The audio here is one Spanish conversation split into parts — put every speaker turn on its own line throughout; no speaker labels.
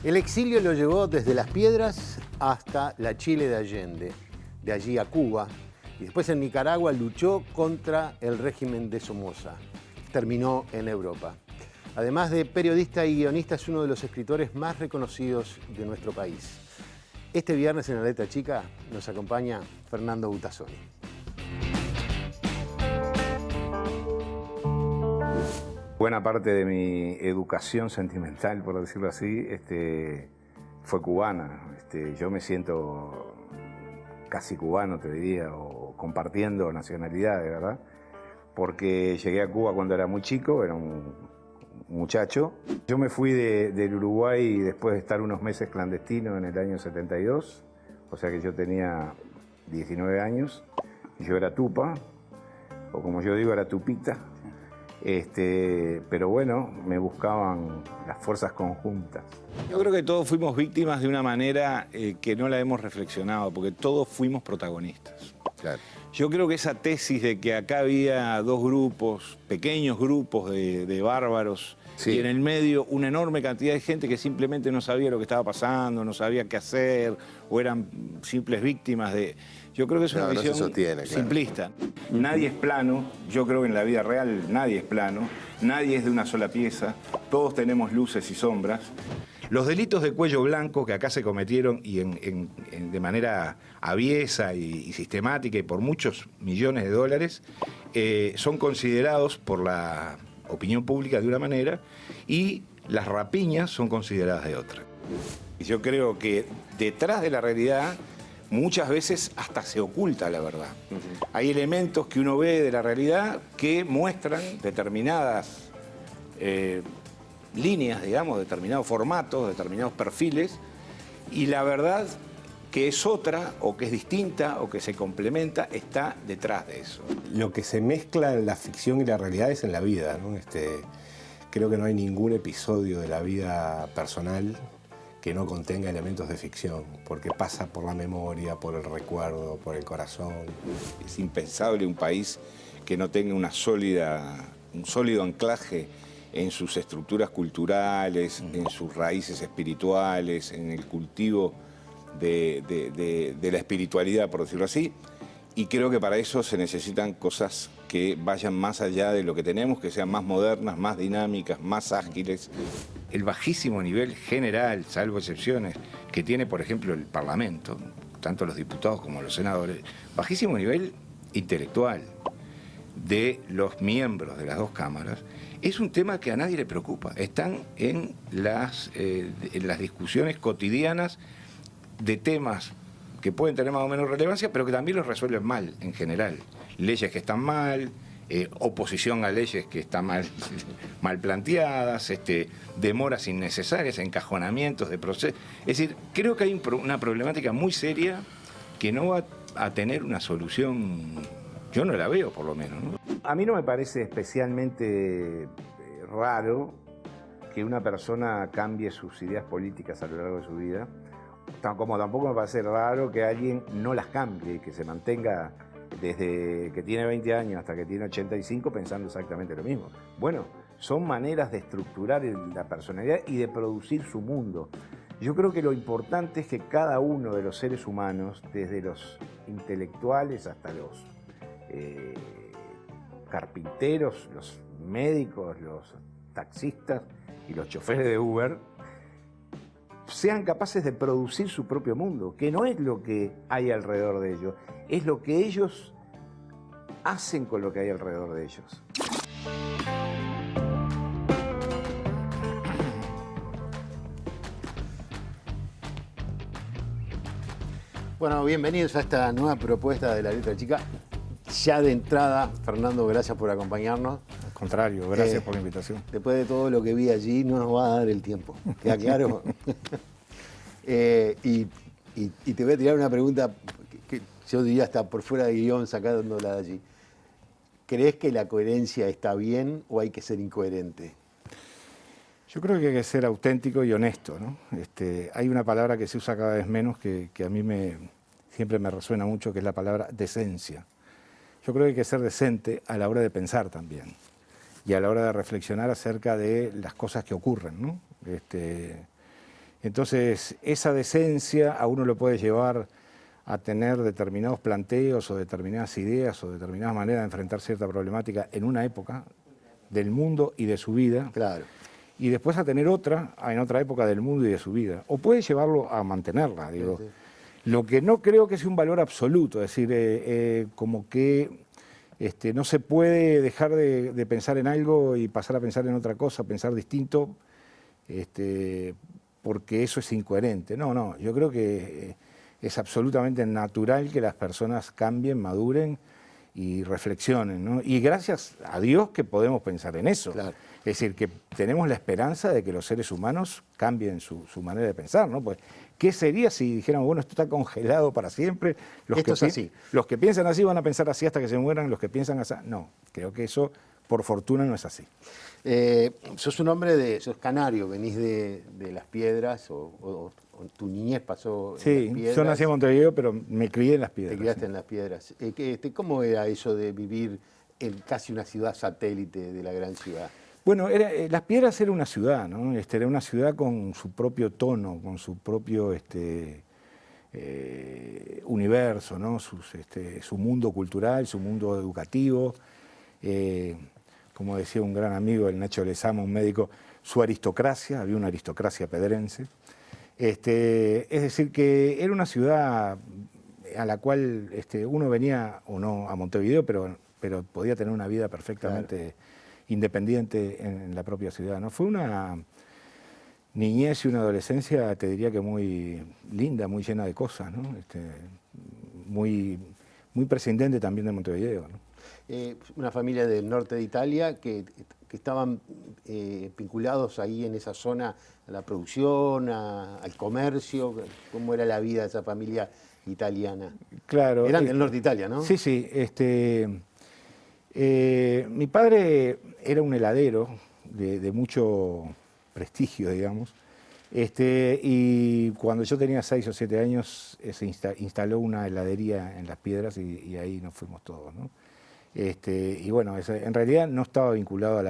El exilio lo llevó desde Las Piedras hasta la Chile de Allende, de allí a Cuba, y después en Nicaragua luchó contra el régimen de Somoza. Terminó en Europa. Además de periodista y guionista, es uno de los escritores más reconocidos de nuestro país. Este viernes en La Letra Chica nos acompaña Fernando Butazzoni.
Buena parte de mi educación sentimental, por decirlo así, fue cubana. Yo me siento casi cubano, te diría, o compartiendo nacionalidades, ¿verdad? Porque llegué a Cuba cuando era muy chico, era un muchacho. Yo me fui del Uruguay después de estar unos meses clandestino en el año 72, o sea que yo tenía 19 años, yo era tupa, o como yo digo, era tupita. Pero bueno, me buscaban las fuerzas conjuntas.
Yo creo que todos fuimos víctimas de una manera que no la hemos reflexionado, porque todos fuimos protagonistas.
Claro.
Yo creo que esa tesis de que acá había dos grupos, pequeños grupos de bárbaros,
Sí.
y en el medio una enorme cantidad de gente que simplemente no sabía lo que estaba pasando, no sabía qué hacer, o eran simples víctimas de... Yo creo que es una visión simplista. Nadie es plano, yo creo que en la vida real nadie es plano, nadie es de una sola pieza, todos tenemos luces y sombras. Los delitos de cuello blanco que acá se cometieron y de manera aviesa y sistemática y por muchos millones de dólares, son considerados por la opinión pública de una manera y las rapiñas son consideradas de otra. Y yo creo que detrás de la realidad muchas veces hasta se oculta la verdad. Hay elementos que uno ve de la realidad que muestran determinadas líneas, digamos, determinados formatos, determinados perfiles, y la verdad que es otra, o que es distinta, o que se complementa, está detrás de eso.
Lo que se mezcla en la ficción y la realidad es en la vida, ¿no? Creo que no hay ningún episodio de la vida personal que no contenga elementos de ficción, porque pasa por la memoria, por el recuerdo, por el corazón.
Es impensable un país que no tenga un sólido anclaje en sus estructuras culturales, en sus raíces espirituales, en el cultivo de la espiritualidad, por decirlo así. Y creo que para eso se necesitan cosas que vayan más allá de lo que tenemos, que sean más modernas, más dinámicas, más ágiles. El bajísimo nivel general, salvo excepciones, que tiene, por ejemplo, el Parlamento, tanto los diputados como los senadores, bajísimo nivel intelectual de los miembros de las dos cámaras, es un tema que a nadie le preocupa. Están en las discusiones cotidianas de temas que pueden tener más o menos relevancia, pero que también los resuelven mal en general. Leyes que están mal, oposición a leyes que están mal planteadas, demoras innecesarias, encajonamientos de procesos. Es decir, creo que hay una problemática muy seria que no va a tener una solución, yo no la veo por lo menos, ¿no?
A mí no me parece especialmente raro que una persona cambie sus ideas políticas a lo largo de su vida, como tampoco me parece raro que alguien no las cambie, que se mantenga desde que tiene 20 años hasta que tiene 85 pensando exactamente lo mismo. Bueno, son maneras de estructurar la personalidad y de producir su mundo. Yo creo que lo importante es que cada uno de los seres humanos, desde los intelectuales hasta los carpinteros, los médicos, los taxistas y los choferes de Uber, sean capaces de producir su propio mundo, que no es lo que hay alrededor de ellos, es lo que ellos hacen con lo que hay alrededor de ellos.
Bueno, bienvenidos a esta nueva propuesta de La Letra Chica. Ya de entrada, Fernando, gracias por acompañarnos.
Al contrario, gracias por la invitación.
Después de todo lo que vi allí, no nos va a dar el tiempo. ¿Queda claro? Y te voy a tirar una pregunta que yo diría hasta por fuera de guión, sacándola de allí. ¿Crees que la coherencia está bien o hay que ser incoherente?
Yo creo que hay que ser auténtico y honesto, ¿no? Hay una palabra que se usa cada vez menos que a mí siempre me resuena mucho, que es la palabra decencia. Yo creo que hay que ser decente a la hora de pensar también y a la hora de reflexionar acerca de las cosas que ocurren, ¿no?
Entonces, esa decencia a uno lo puede llevar a tener determinados planteos o determinadas ideas o determinadas maneras de enfrentar cierta problemática en una época del mundo y de su vida.
Claro.
Y después a tener otra en otra época del mundo y de su vida. O puede llevarlo a mantenerla, digo.
Sí, sí.
Lo que no creo que sea un valor absoluto, es decir, como que no se puede dejar de pensar en algo y pasar a pensar en otra cosa, pensar distinto, porque eso es incoherente. No, yo creo que es absolutamente natural que las personas cambien, maduren y reflexionen, ¿no? Y gracias a Dios que podemos pensar en eso.
Claro.
Es decir, que tenemos la esperanza de que los seres humanos cambien su manera de pensar, ¿no? Pues, ¿qué sería si dijéramos, bueno, esto está congelado para siempre?
Esto es así.
Los que piensan así van a pensar así hasta que se mueran, los que piensan así... No, creo que eso, por fortuna, no es así.
Sos un hombre sos canario, venís de Las Piedras, o tu niñez pasó en
Sí,
Las Piedras.
yo nací en Montevideo, pero me crié en Las Piedras.
Te criaste
sí.
en Las Piedras. ¿Cómo era eso de vivir en casi una ciudad satélite de la gran ciudad?
Bueno, Las Piedras era una ciudad, ¿no? Era una ciudad con su propio tono, con su propio universo, ¿no? Su mundo cultural, su mundo educativo. Como decía un gran amigo, el Nacho Lezama, un médico, su aristocracia, había una aristocracia pedrense. Es decir, que era una ciudad a la cual uno venía o no a Montevideo, pero podía tener una vida perfectamente... Claro. Independiente en la propia ciudad, ¿no? Fue una niñez y una adolescencia, te diría que muy linda, muy llena de cosas, ¿no? Muy prescindente también de Montevideo, ¿no?
Una familia del norte de Italia que estaban vinculados ahí en esa zona a la producción, al comercio. ¿Cómo era la vida de esa familia italiana?
Claro.
Eran del norte de Italia, ¿no?
Sí, sí. Mi padre era un heladero de mucho prestigio, digamos, y cuando yo tenía 6 o 7 años se instaló una heladería en Las Piedras y ahí nos fuimos todos, ¿no? Y bueno, en realidad no estaba vinculado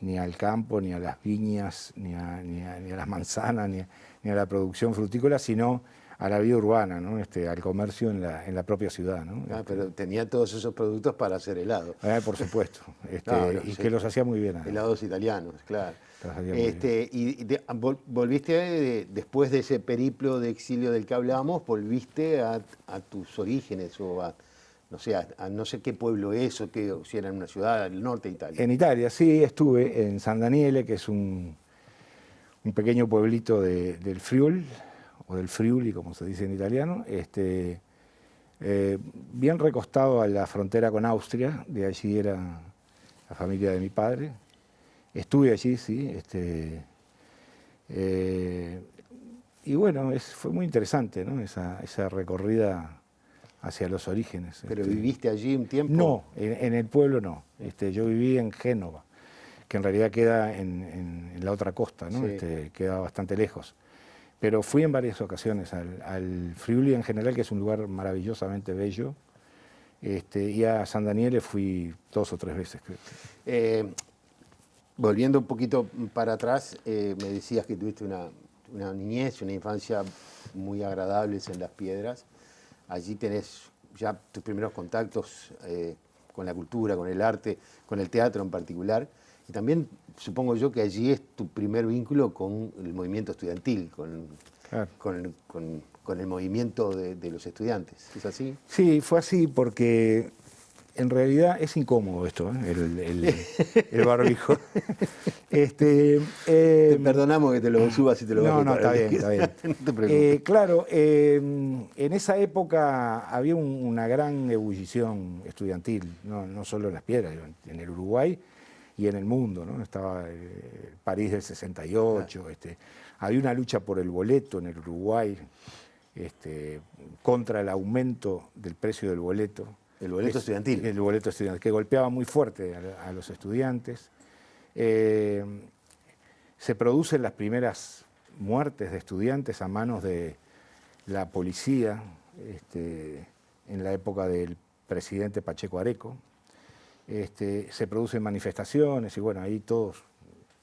ni al campo, ni a las viñas, ni a las manzanas, ni a la producción frutícola, sino a la vida urbana, ¿no? Al comercio en la propia ciudad, ¿no?
Pero tenía todos esos productos para hacer helado.
Por supuesto,
Claro,
y
sí.
Que los hacía muy bien.
Helados italianos, claro.
Y
Volviste después de ese periplo de exilio del que hablábamos, volviste a tus orígenes o a no sé qué pueblo es o si era en una ciudad del norte de Italia.
En Italia, sí, estuve en San Daniele, que es un pequeño pueblito del Friuli, o del Friuli, como se dice en italiano, bien recostado a la frontera con Austria, de allí era la familia de mi padre. Estuve allí, sí, y bueno, fue muy interesante, ¿no? Esa recorrida hacia los orígenes.
¿Pero viviste allí un tiempo?
No, en el pueblo no. Yo viví en Génova, que en realidad queda en la otra costa, ¿no?
Sí.
Queda bastante lejos. Pero fui en varias ocasiones al Friuli en general, que es un lugar maravillosamente bello, y a San Daniele fui 2 o 3 veces, creo.
Volviendo un poquito para atrás, me decías que tuviste una niñez, una infancia muy agradables en Las Piedras. Allí tenés ya tus primeros contactos con la cultura, con el arte, con el teatro en particular. Y también supongo yo que allí es tu primer vínculo con el movimiento estudiantil,
Claro.
con el movimiento de los estudiantes. ¿Es así?
Sí, fue así porque en realidad es incómodo esto, el barbijo.
Te perdonamos que te lo subas y te lo bajes.
No, está bien, está bien.
No te preocupes.
Claro, en esa época había una gran ebullición estudiantil, no solo en Las Piedras, en el Uruguay y en el mundo, ¿no? Estaba París del 68, claro. Había una lucha por el boleto en el Uruguay, contra el aumento del precio del boleto.
El boleto estudiantil.
El boleto estudiantil, que golpeaba muy fuerte a los estudiantes. Se producen las primeras muertes de estudiantes a manos de la policía en la época del presidente Pacheco Areco. Se producen manifestaciones y bueno, ahí todos,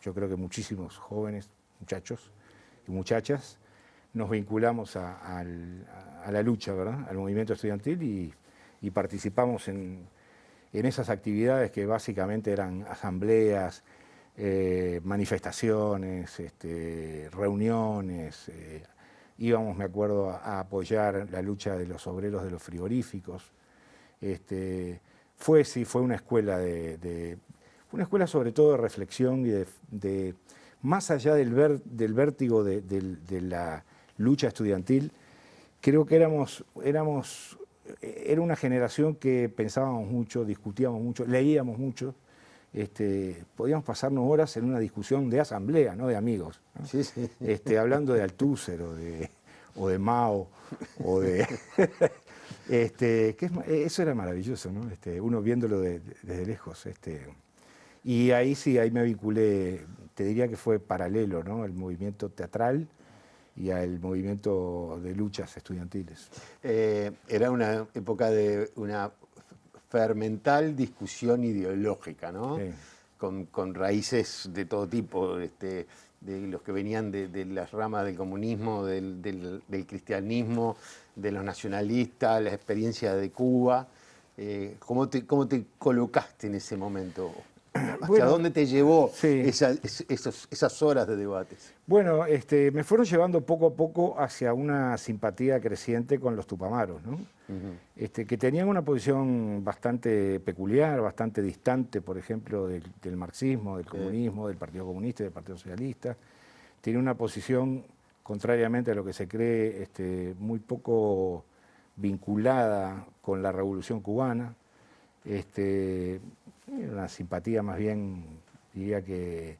yo creo que muchísimos jóvenes, muchachos, y muchachas, nos vinculamos a la lucha, ¿verdad? Al movimiento estudiantil y participamos en esas actividades que básicamente eran asambleas, manifestaciones, reuniones. Íbamos, me acuerdo, a apoyar la lucha de los obreros de los frigoríficos. Fue una escuela una escuela sobre todo de reflexión y de más allá del vértigo de la lucha estudiantil. Creo que era una generación que pensábamos mucho, discutíamos mucho, leíamos mucho. Podíamos pasarnos horas en una discusión de asamblea, no de amigos, ¿no?
Sí, sí.
Hablando de Althusser o de Mao, o de... eso era maravilloso, ¿no? Uno viéndolo desde lejos. Y ahí sí, ahí me vinculé, te diría que fue paralelo, ¿no? Al movimiento teatral y al movimiento de luchas estudiantiles.
Era una época de una fermental discusión ideológica, ¿no?
Sí.
Con raíces de todo tipo, de los que venían de las ramas del comunismo, del cristianismo, de los nacionalistas, la experiencia de Cuba. ¿Cómo te colocaste en ese momento? ¿Hacia dónde te llevó esas horas de debates?
Bueno, me fueron llevando poco a poco hacia una simpatía creciente con los tupamaros, ¿no? Que tenían una posición bastante peculiar, bastante distante, por ejemplo, del marxismo, del comunismo, del Partido Comunista y del Partido Socialista. Tiene una posición, contrariamente a lo que se cree, muy poco vinculada con la Revolución Cubana. Una simpatía más bien, diría que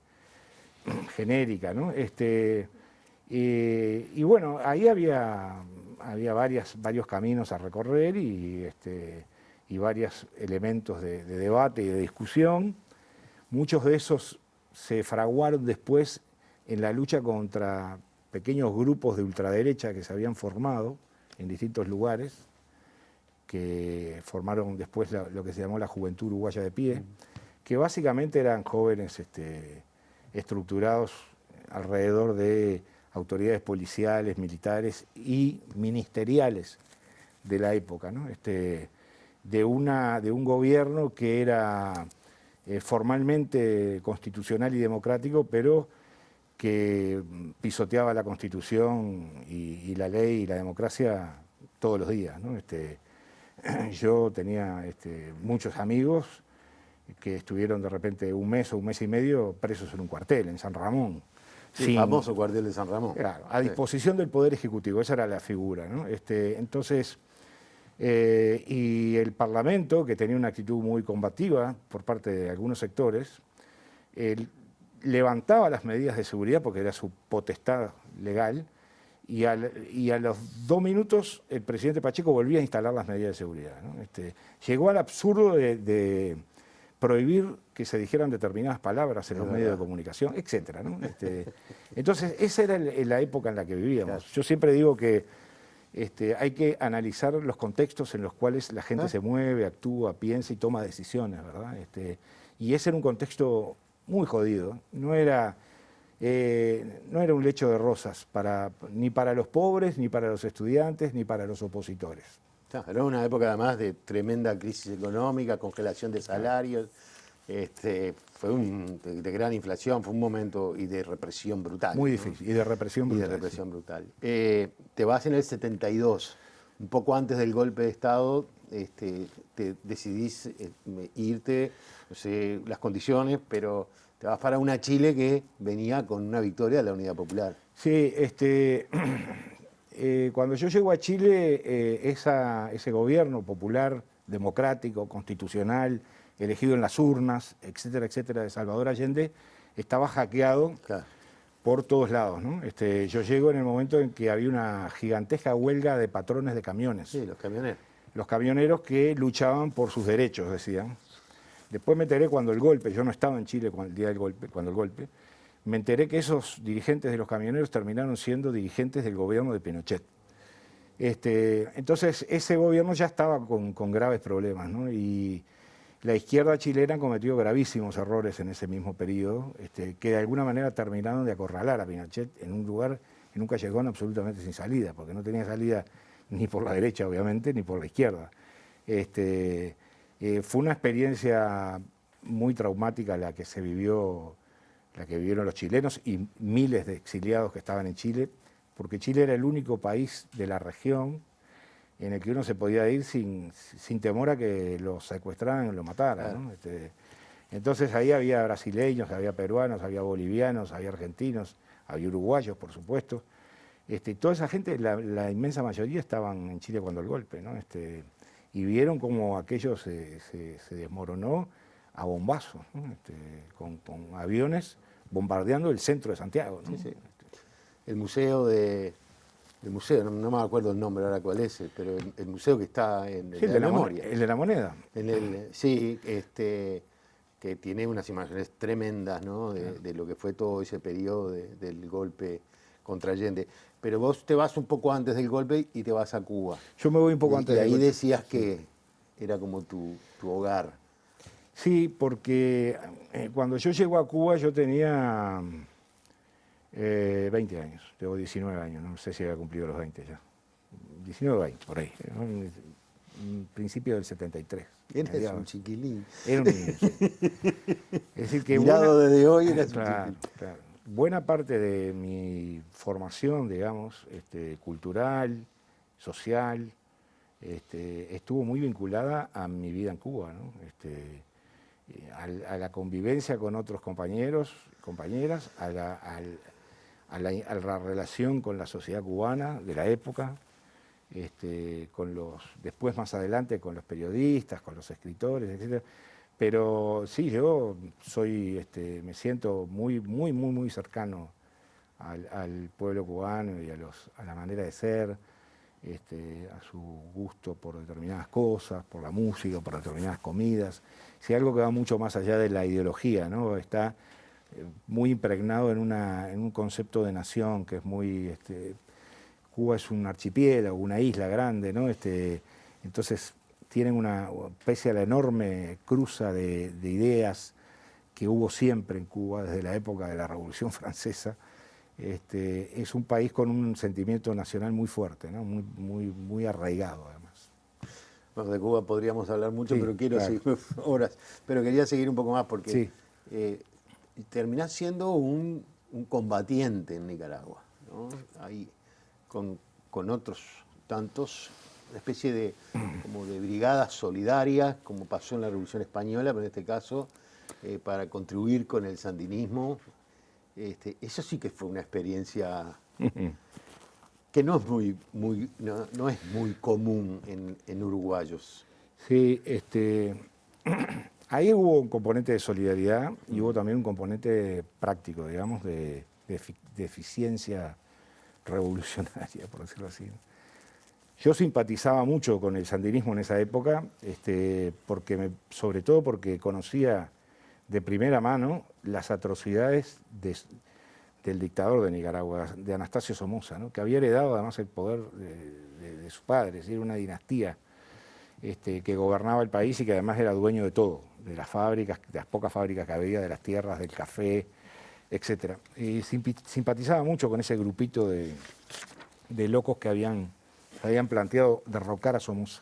genérica, ¿no? Y bueno, ahí había varios caminos a recorrer y varios elementos de debate y de discusión. Muchos de esos se fraguaron después en la lucha contra pequeños grupos de ultraderecha que se habían formado en distintos lugares, que formaron después lo que se llamó la Juventud Uruguaya de Pie, que básicamente eran jóvenes estructurados alrededor de autoridades policiales, militares y ministeriales de la época, ¿no? De un gobierno que era formalmente constitucional y democrático, pero que pisoteaba la Constitución y la ley y la democracia todos los días, ¿no? Yo tenía muchos amigos que estuvieron de repente un mes o un mes y medio presos en un cuartel, en San Ramón.
El famoso cuartel de San Ramón.
Claro, a disposición del Poder Ejecutivo, esa era la figura, ¿no? Entonces, y el Parlamento, que tenía una actitud muy combativa por parte de algunos sectores, levantaba las medidas de seguridad porque era su potestad legal, y a los 2 minutos el presidente Pacheco volvía a instalar las medidas de seguridad, ¿no? Llegó al absurdo de prohibir que se dijeran determinadas palabras en los medios de comunicación, etcétera, ¿no? Entonces, esa era la época en la que vivíamos. Claro. Yo siempre digo que hay que analizar los contextos en los cuales la gente se mueve, actúa, piensa y toma decisiones, ¿verdad? Y ese era un contexto muy jodido. No era un lecho de rosas ni para los pobres, ni para los estudiantes, ni para los opositores.
Era una época además de tremenda crisis económica, congelación de salarios, fue de gran inflación, fue un momento y de represión brutal.
Muy difícil, ¿no? Y de represión brutal.
Y de represión brutal. Te vas en el 72, un poco antes del golpe de Estado, te decidís irte, no sé las condiciones, pero te vas para una Chile que venía con una victoria de la Unidad Popular.
Sí, cuando yo llego a Chile, ese gobierno popular, democrático, constitucional, elegido en las urnas, etcétera, etcétera, de Salvador Allende, estaba hackeado por todos lados, ¿no? Yo llego en el momento en que había una gigantesca huelga de patrones de camiones.
Sí, los camioneros.
Los camioneros que luchaban por sus derechos, decían. Después me enteré cuando el golpe, yo no estaba en Chile cuando el golpe, me enteré que esos dirigentes de los camioneros terminaron siendo dirigentes del gobierno de Pinochet. Entonces, ese gobierno ya estaba con graves problemas, ¿no? Y la izquierda chilena cometió gravísimos errores en ese mismo periodo, que de alguna manera terminaron de acorralar a Pinochet en un lugar en un callejón absolutamente sin salida, porque no tenía salida ni por la derecha, obviamente, ni por la izquierda. Fue una experiencia muy traumática la que vivieron los chilenos y miles de exiliados que estaban en Chile, porque Chile era el único país de la región en el que uno se podía ir sin temor a que lo secuestraran o lo mataran, ¿no? Entonces ahí había brasileños, había peruanos, había bolivianos, había argentinos, había uruguayos, por supuesto. Toda esa gente, la inmensa mayoría, estaban en Chile cuando el golpe, ¿no? Y vieron cómo aquello se desmoronó a bombazos, ¿no? Con aviones bombardeando el centro de Santiago, ¿no?
Sí, sí. El museo, no me acuerdo el nombre ahora cuál es, pero el museo que está en
Sí, el de la
memoria.
El de la moneda.
Sí, que tiene unas imágenes tremendas, ¿no? De lo que fue todo ese periodo del golpe contra Allende. Pero vos te vas un poco antes del golpe y te vas a Cuba.
Yo me voy un poco antes
y
del
ahí
golpe.
decías que era como tu hogar.
Sí, porque cuando yo llego a Cuba yo tenía 20 años, tengo 19 años, no sé si había cumplido los 20 ya. 19 o 20, por ahí, ¿no? En principio del 73.
Eres un chiquilín.
Era un niño, sí. Es decir, que
Mirado desde hoy eres
claro,
un chiquilín.
claro. Buena parte de mi formación, digamos, cultural, social, estuvo muy vinculada a mi vida en Cuba, ¿no? A la convivencia con otros compañeros, compañeras, a la relación con la sociedad cubana de la época, después más adelante con los periodistas, con los escritores, etc. Pero sí, yo me siento muy cercano al pueblo cubano y a la manera de ser, a su gusto por determinadas cosas, por la música, por determinadas comidas. Sí, algo que va mucho más allá de la ideología, ¿no? Está muy impregnado en un concepto de nación que es muy... Cuba es un archipiélago, una isla grande, ¿no? Entonces tienen pese a la enorme cruza de ideas que hubo siempre en Cuba desde la época de la Revolución Francesa, es un país con un sentimiento nacional muy fuerte, ¿no? Muy arraigado además.
Bueno, de Cuba podríamos hablar mucho,
Sí,
pero quiero
claro.
seguir horas. Pero quería seguir un poco más porque
Sí.
terminás siendo un combatiente en Nicaragua, ¿no? Ahí con otros tantos, una especie como de brigadas solidarias, como pasó en la Revolución Española, pero en este caso para contribuir con el sandinismo. Eso sí que fue una experiencia que no es muy común en uruguayos.
Sí, ahí hubo un componente de solidaridad y hubo también un componente práctico, digamos, de eficiencia revolucionaria, por decirlo así. Yo simpatizaba mucho con el sandinismo en esa época, sobre todo porque conocía de primera mano las atrocidades del dictador de Nicaragua, de Anastasio Somoza, ¿no? Que había heredado además el poder de su padre, es decir, una dinastía que gobernaba el país y que además era dueño de todo, de las fábricas, de las pocas fábricas que había, de las tierras, del café, etc. Y simpatizaba mucho con ese grupito de locos que habían planteado derrocar a Somoza.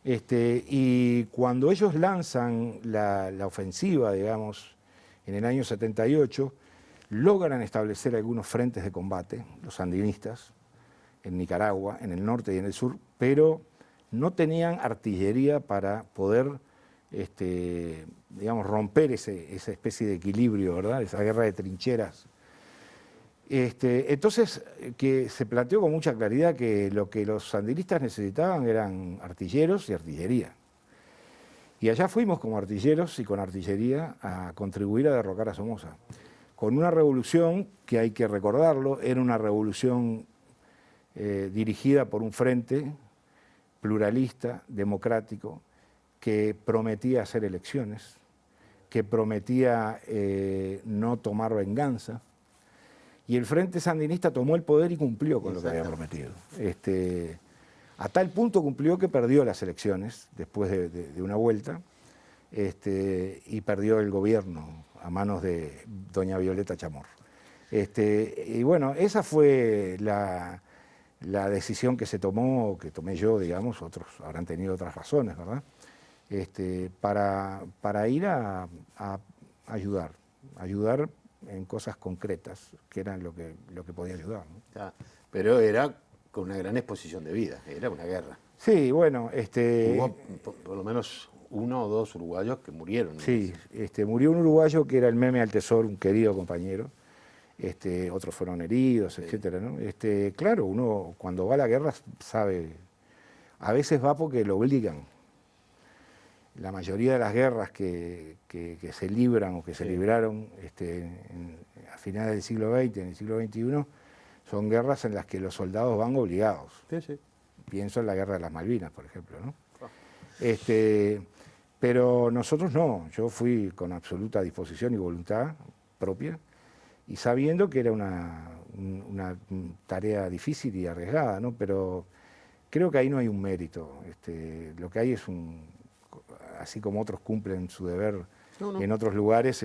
Y cuando ellos lanzan la ofensiva, digamos, en el año 78, logran establecer algunos frentes de combate, los sandinistas, en Nicaragua, en el norte y en el sur, pero no tenían artillería para poder, digamos, romper esa especie de equilibrio, ¿verdad? Esa guerra de trincheras. Entonces, que se planteó con mucha claridad que lo que los sandinistas necesitaban eran artilleros y artillería. Y allá fuimos como artilleros y con artillería a contribuir a derrocar a Somoza. Con una revolución que, hay que recordarlo, era una revolución dirigida por un frente pluralista, democrático, que prometía hacer elecciones, que prometía no tomar venganza. Y el Frente Sandinista tomó el poder y cumplió con lo que había prometido. A tal punto cumplió que perdió las elecciones después de una vuelta y perdió el gobierno a manos de doña Violeta Chamorro. Y bueno, esa fue la decisión que se tomó, que tomé yo, digamos, otros habrán tenido otras razones, ¿verdad? Para ir a ayudar en cosas concretas, que eran lo que podía ayudar, ¿no?
Ya, pero era con una gran exposición de vida, era una guerra.
Sí, bueno,
Hubo por lo menos 1 o 2 uruguayos que murieron, ¿no?
sí, murió un uruguayo que era el Meme Altesor, un querido compañero. Otros fueron heridos,
Sí.
etcétera, ¿no? Claro, uno cuando va a la guerra sabe, a veces va porque lo obligan. La mayoría de las guerras que se libran o que se
Sí.
libraron a finales del siglo XX, en el siglo XXI, son guerras en las que los soldados van obligados.
Sí, sí.
Pienso en la guerra de las Malvinas, por ejemplo, ¿no? Pero nosotros no, yo fui con absoluta disposición y voluntad propia, y sabiendo que era una tarea difícil y arriesgada, ¿no? Pero creo que ahí no hay un mérito. Lo que hay es así como otros cumplen su deber
No.
en otros lugares,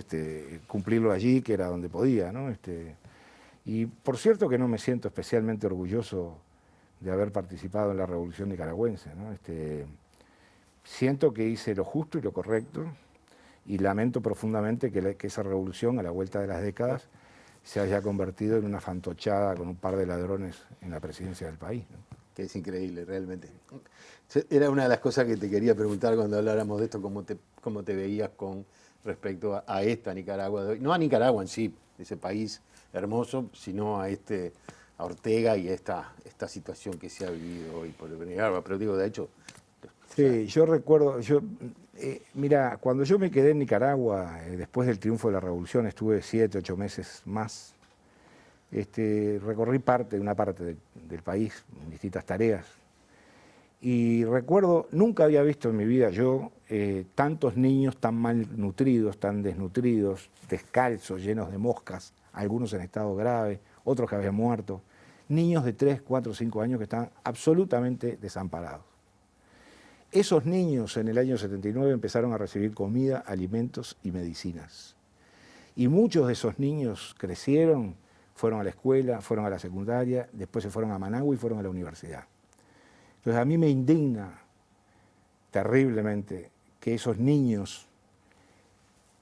cumplirlo allí, que era donde podía, ¿no? Y por cierto que no me siento especialmente orgulloso de haber participado en la Revolución Nicaragüense, ¿no? Siento que hice lo justo y lo correcto, y lamento profundamente que esa revolución, a la vuelta de las décadas, se haya convertido en una fantochada con un par de ladrones en la presidencia del país, ¿no?
Que es increíble, realmente. Era una de las cosas que te quería preguntar cuando habláramos de esto, cómo te veías con respecto a esta Nicaragua de hoy. No a Nicaragua en sí, ese país hermoso, sino a Ortega y a esta situación que se ha vivido hoy por el Nicaragua. Pero digo, de hecho...
Sí, yo recuerdo, mira, cuando yo me quedé en Nicaragua, después del triunfo de la revolución, estuve 7, 8 meses más. Recorrí una parte del país, en distintas tareas. Y recuerdo, nunca había visto en mi vida yo tantos niños tan malnutridos, tan desnutridos, descalzos, llenos de moscas, algunos en estado grave, otros que habían muerto. Niños de 3, 4, 5 años que estaban absolutamente desamparados. Esos niños en el año 79 empezaron a recibir comida, alimentos y medicinas. Y muchos de esos niños crecieron, fueron a la escuela, fueron a la secundaria, después se fueron a Managua y fueron a la universidad. Entonces a mí me indigna terriblemente que esos niños,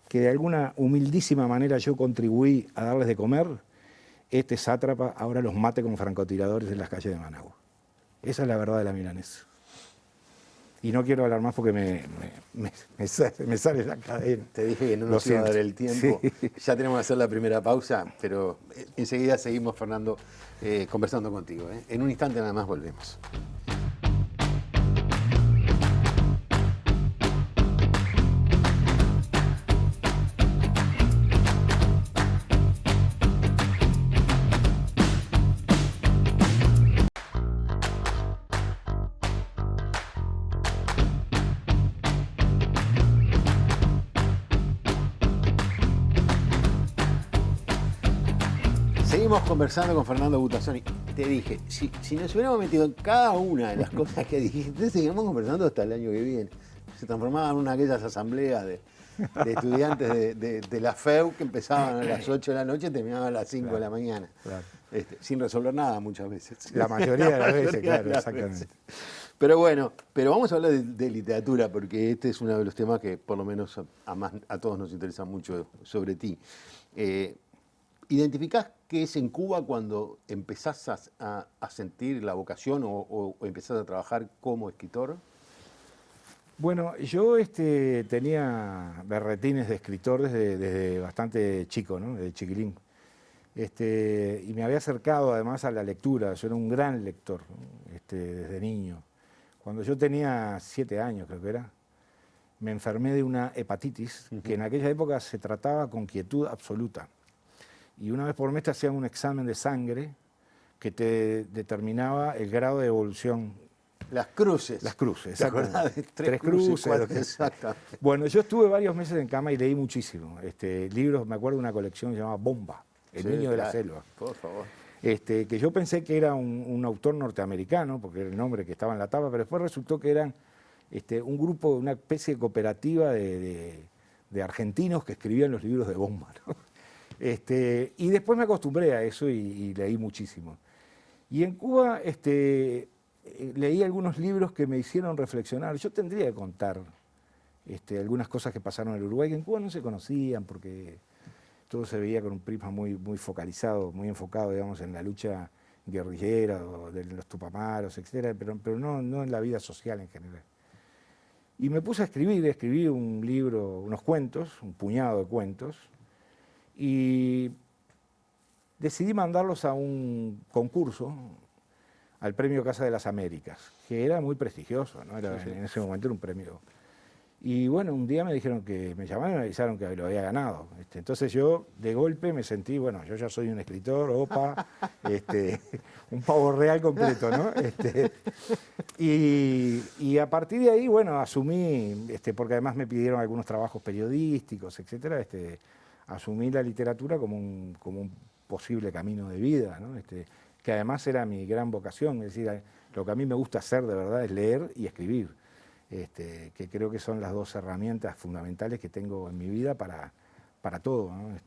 que de alguna humildísima manera yo contribuí a darles de comer, este sátrapa ahora los mate como francotiradores en las calles de Managua. Esa es la verdad de la milanesa. Y no quiero hablar más porque me sale la cadena.
Te dije que no nos iba a dar el tiempo. Sí. Ya tenemos que hacer la primera pausa, pero enseguida seguimos, Fernando, conversando contigo. En un instante nada más volvemos. Seguimos conversando con Fernando Butazzoni. Te dije, si nos hubiéramos metido en cada una de las cosas que dijiste, seguimos conversando hasta el año que viene. Se transformaba en una de aquellas asambleas de estudiantes de la FEU que empezaban a las 8 de la noche y terminaban a las 5 de la mañana. Claro. Sin resolver nada muchas veces.
La mayoría de las veces, claro, exactamente.
Pero bueno, vamos a hablar de literatura, porque este es uno de los temas que por lo menos a todos nos interesa mucho sobre ti. ¿Identificás qué es en Cuba cuando empezás a sentir la vocación o empezás a trabajar como escritor?
Bueno, yo tenía berretines de escritor desde bastante chico, ¿no? Desde chiquilín. Y me había acercado además a la lectura. Yo era un gran lector, ¿no? Desde niño. Cuando yo tenía 7 años, creo que era, me enfermé de una hepatitis que en aquella época se trataba con quietud absoluta. Y una vez por mes te hacían un examen de sangre que te determinaba el grado de evolución.
Las cruces.
Las cruces,
exactamente.
3 cruces.
4, exactamente.
Bueno, yo estuve varios meses en cama y leí muchísimo. Libros, me acuerdo de una colección que se llamaba Bomba, El niño de la selva.
Por favor.
Que yo pensé que era un autor norteamericano, porque era el nombre que estaba en la tapa, pero después resultó que eran un grupo, una especie de cooperativa de argentinos que escribían los libros de Bomba, ¿no?
Y después me acostumbré a eso y leí muchísimo. Y en Cuba leí algunos libros que me hicieron reflexionar. Yo tendría que contar algunas cosas que pasaron en el Uruguay, que en Cuba no se conocían porque todo se veía con un prisma muy, muy focalizado, muy enfocado, digamos, en la lucha guerrillera o de los tupamaros, etcétera, pero no en la vida social en general. Y me puse a escribí un libro, unos cuentos, un puñado de cuentos, y decidí mandarlos a un concurso, al Premio Casa de las Américas, que era muy prestigioso, ¿no? Era, sí. En ese momento era un premio. Y bueno, un día me dijeron que me llamaron y me avisaron que lo había ganado. Entonces yo de golpe me sentí, bueno, yo ya soy un escritor, opa, un pavo real completo, ¿no? Y a partir de ahí, bueno, asumí, porque además me pidieron algunos trabajos periodísticos, etcétera, asumí la literatura como un posible camino de vida, ¿no? Que además era mi gran vocación, es decir, lo que a mí me gusta hacer de verdad es leer y escribir. Que creo que son las dos herramientas fundamentales que tengo en mi vida para todo, ¿no?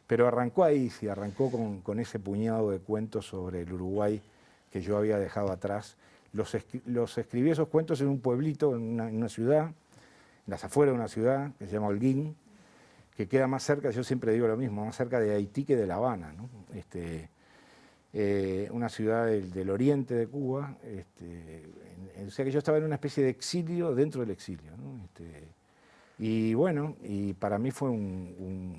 Pero arrancó ahí, sí, arrancó con ese puñado de cuentos sobre el Uruguay que yo había dejado atrás. Los escribí esos cuentos en un pueblito, en una ciudad, en las afueras de una ciudad que se llama Holguín, que queda más cerca, yo siempre digo lo mismo, más cerca de Haití que de La Habana, ¿no? Una ciudad del oriente de Cuba, o sea que yo estaba en una especie de exilio dentro del exilio, ¿no? Y bueno, y para mí fueron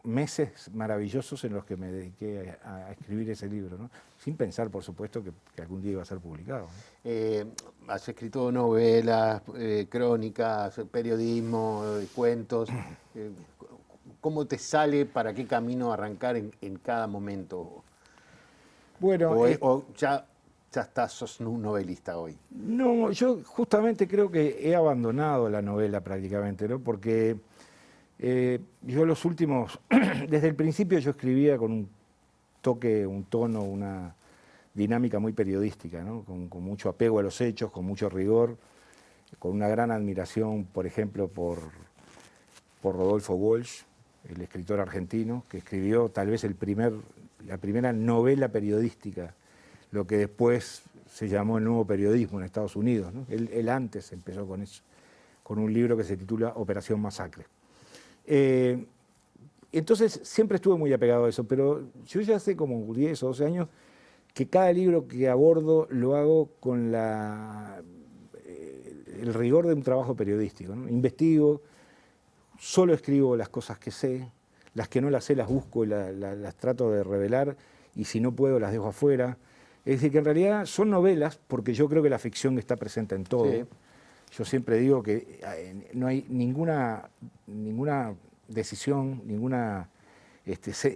meses maravillosos en los que me dediqué a escribir ese libro, ¿no? Sin pensar, por supuesto, que algún día iba a ser publicado, ¿no?
Has escrito novelas, crónicas, periodismo, cuentos. ¿Cómo te sale, para qué camino arrancar en cada momento?
Bueno,
¿O ya sos un novelista hoy?
No, yo justamente creo que he abandonado la novela prácticamente, ¿no? Porque yo los últimos, desde el principio yo escribía con un toque, un tono, una dinámica muy periodística, ¿no? Con mucho apego a los hechos, con mucho rigor, con una gran admiración, por ejemplo, por Rodolfo Walsh, el escritor argentino, que escribió tal vez la primera novela periodística, lo que después se llamó el nuevo periodismo en Estados Unidos, ¿no? Él antes empezó con eso, con un libro que se titula Operación Masacre. Entonces siempre estuve muy apegado a eso, pero yo ya hace como 10 o 12 años que cada libro que abordo lo hago con el rigor de un trabajo periodístico, ¿no? Investigo, solo escribo las cosas que sé, las que no las sé las busco y las trato de revelar, y si no puedo las dejo afuera. Es decir, que en realidad son novelas, porque yo creo que la ficción está presente en todo. Sí. Yo siempre digo que no hay ninguna decisión, ninguna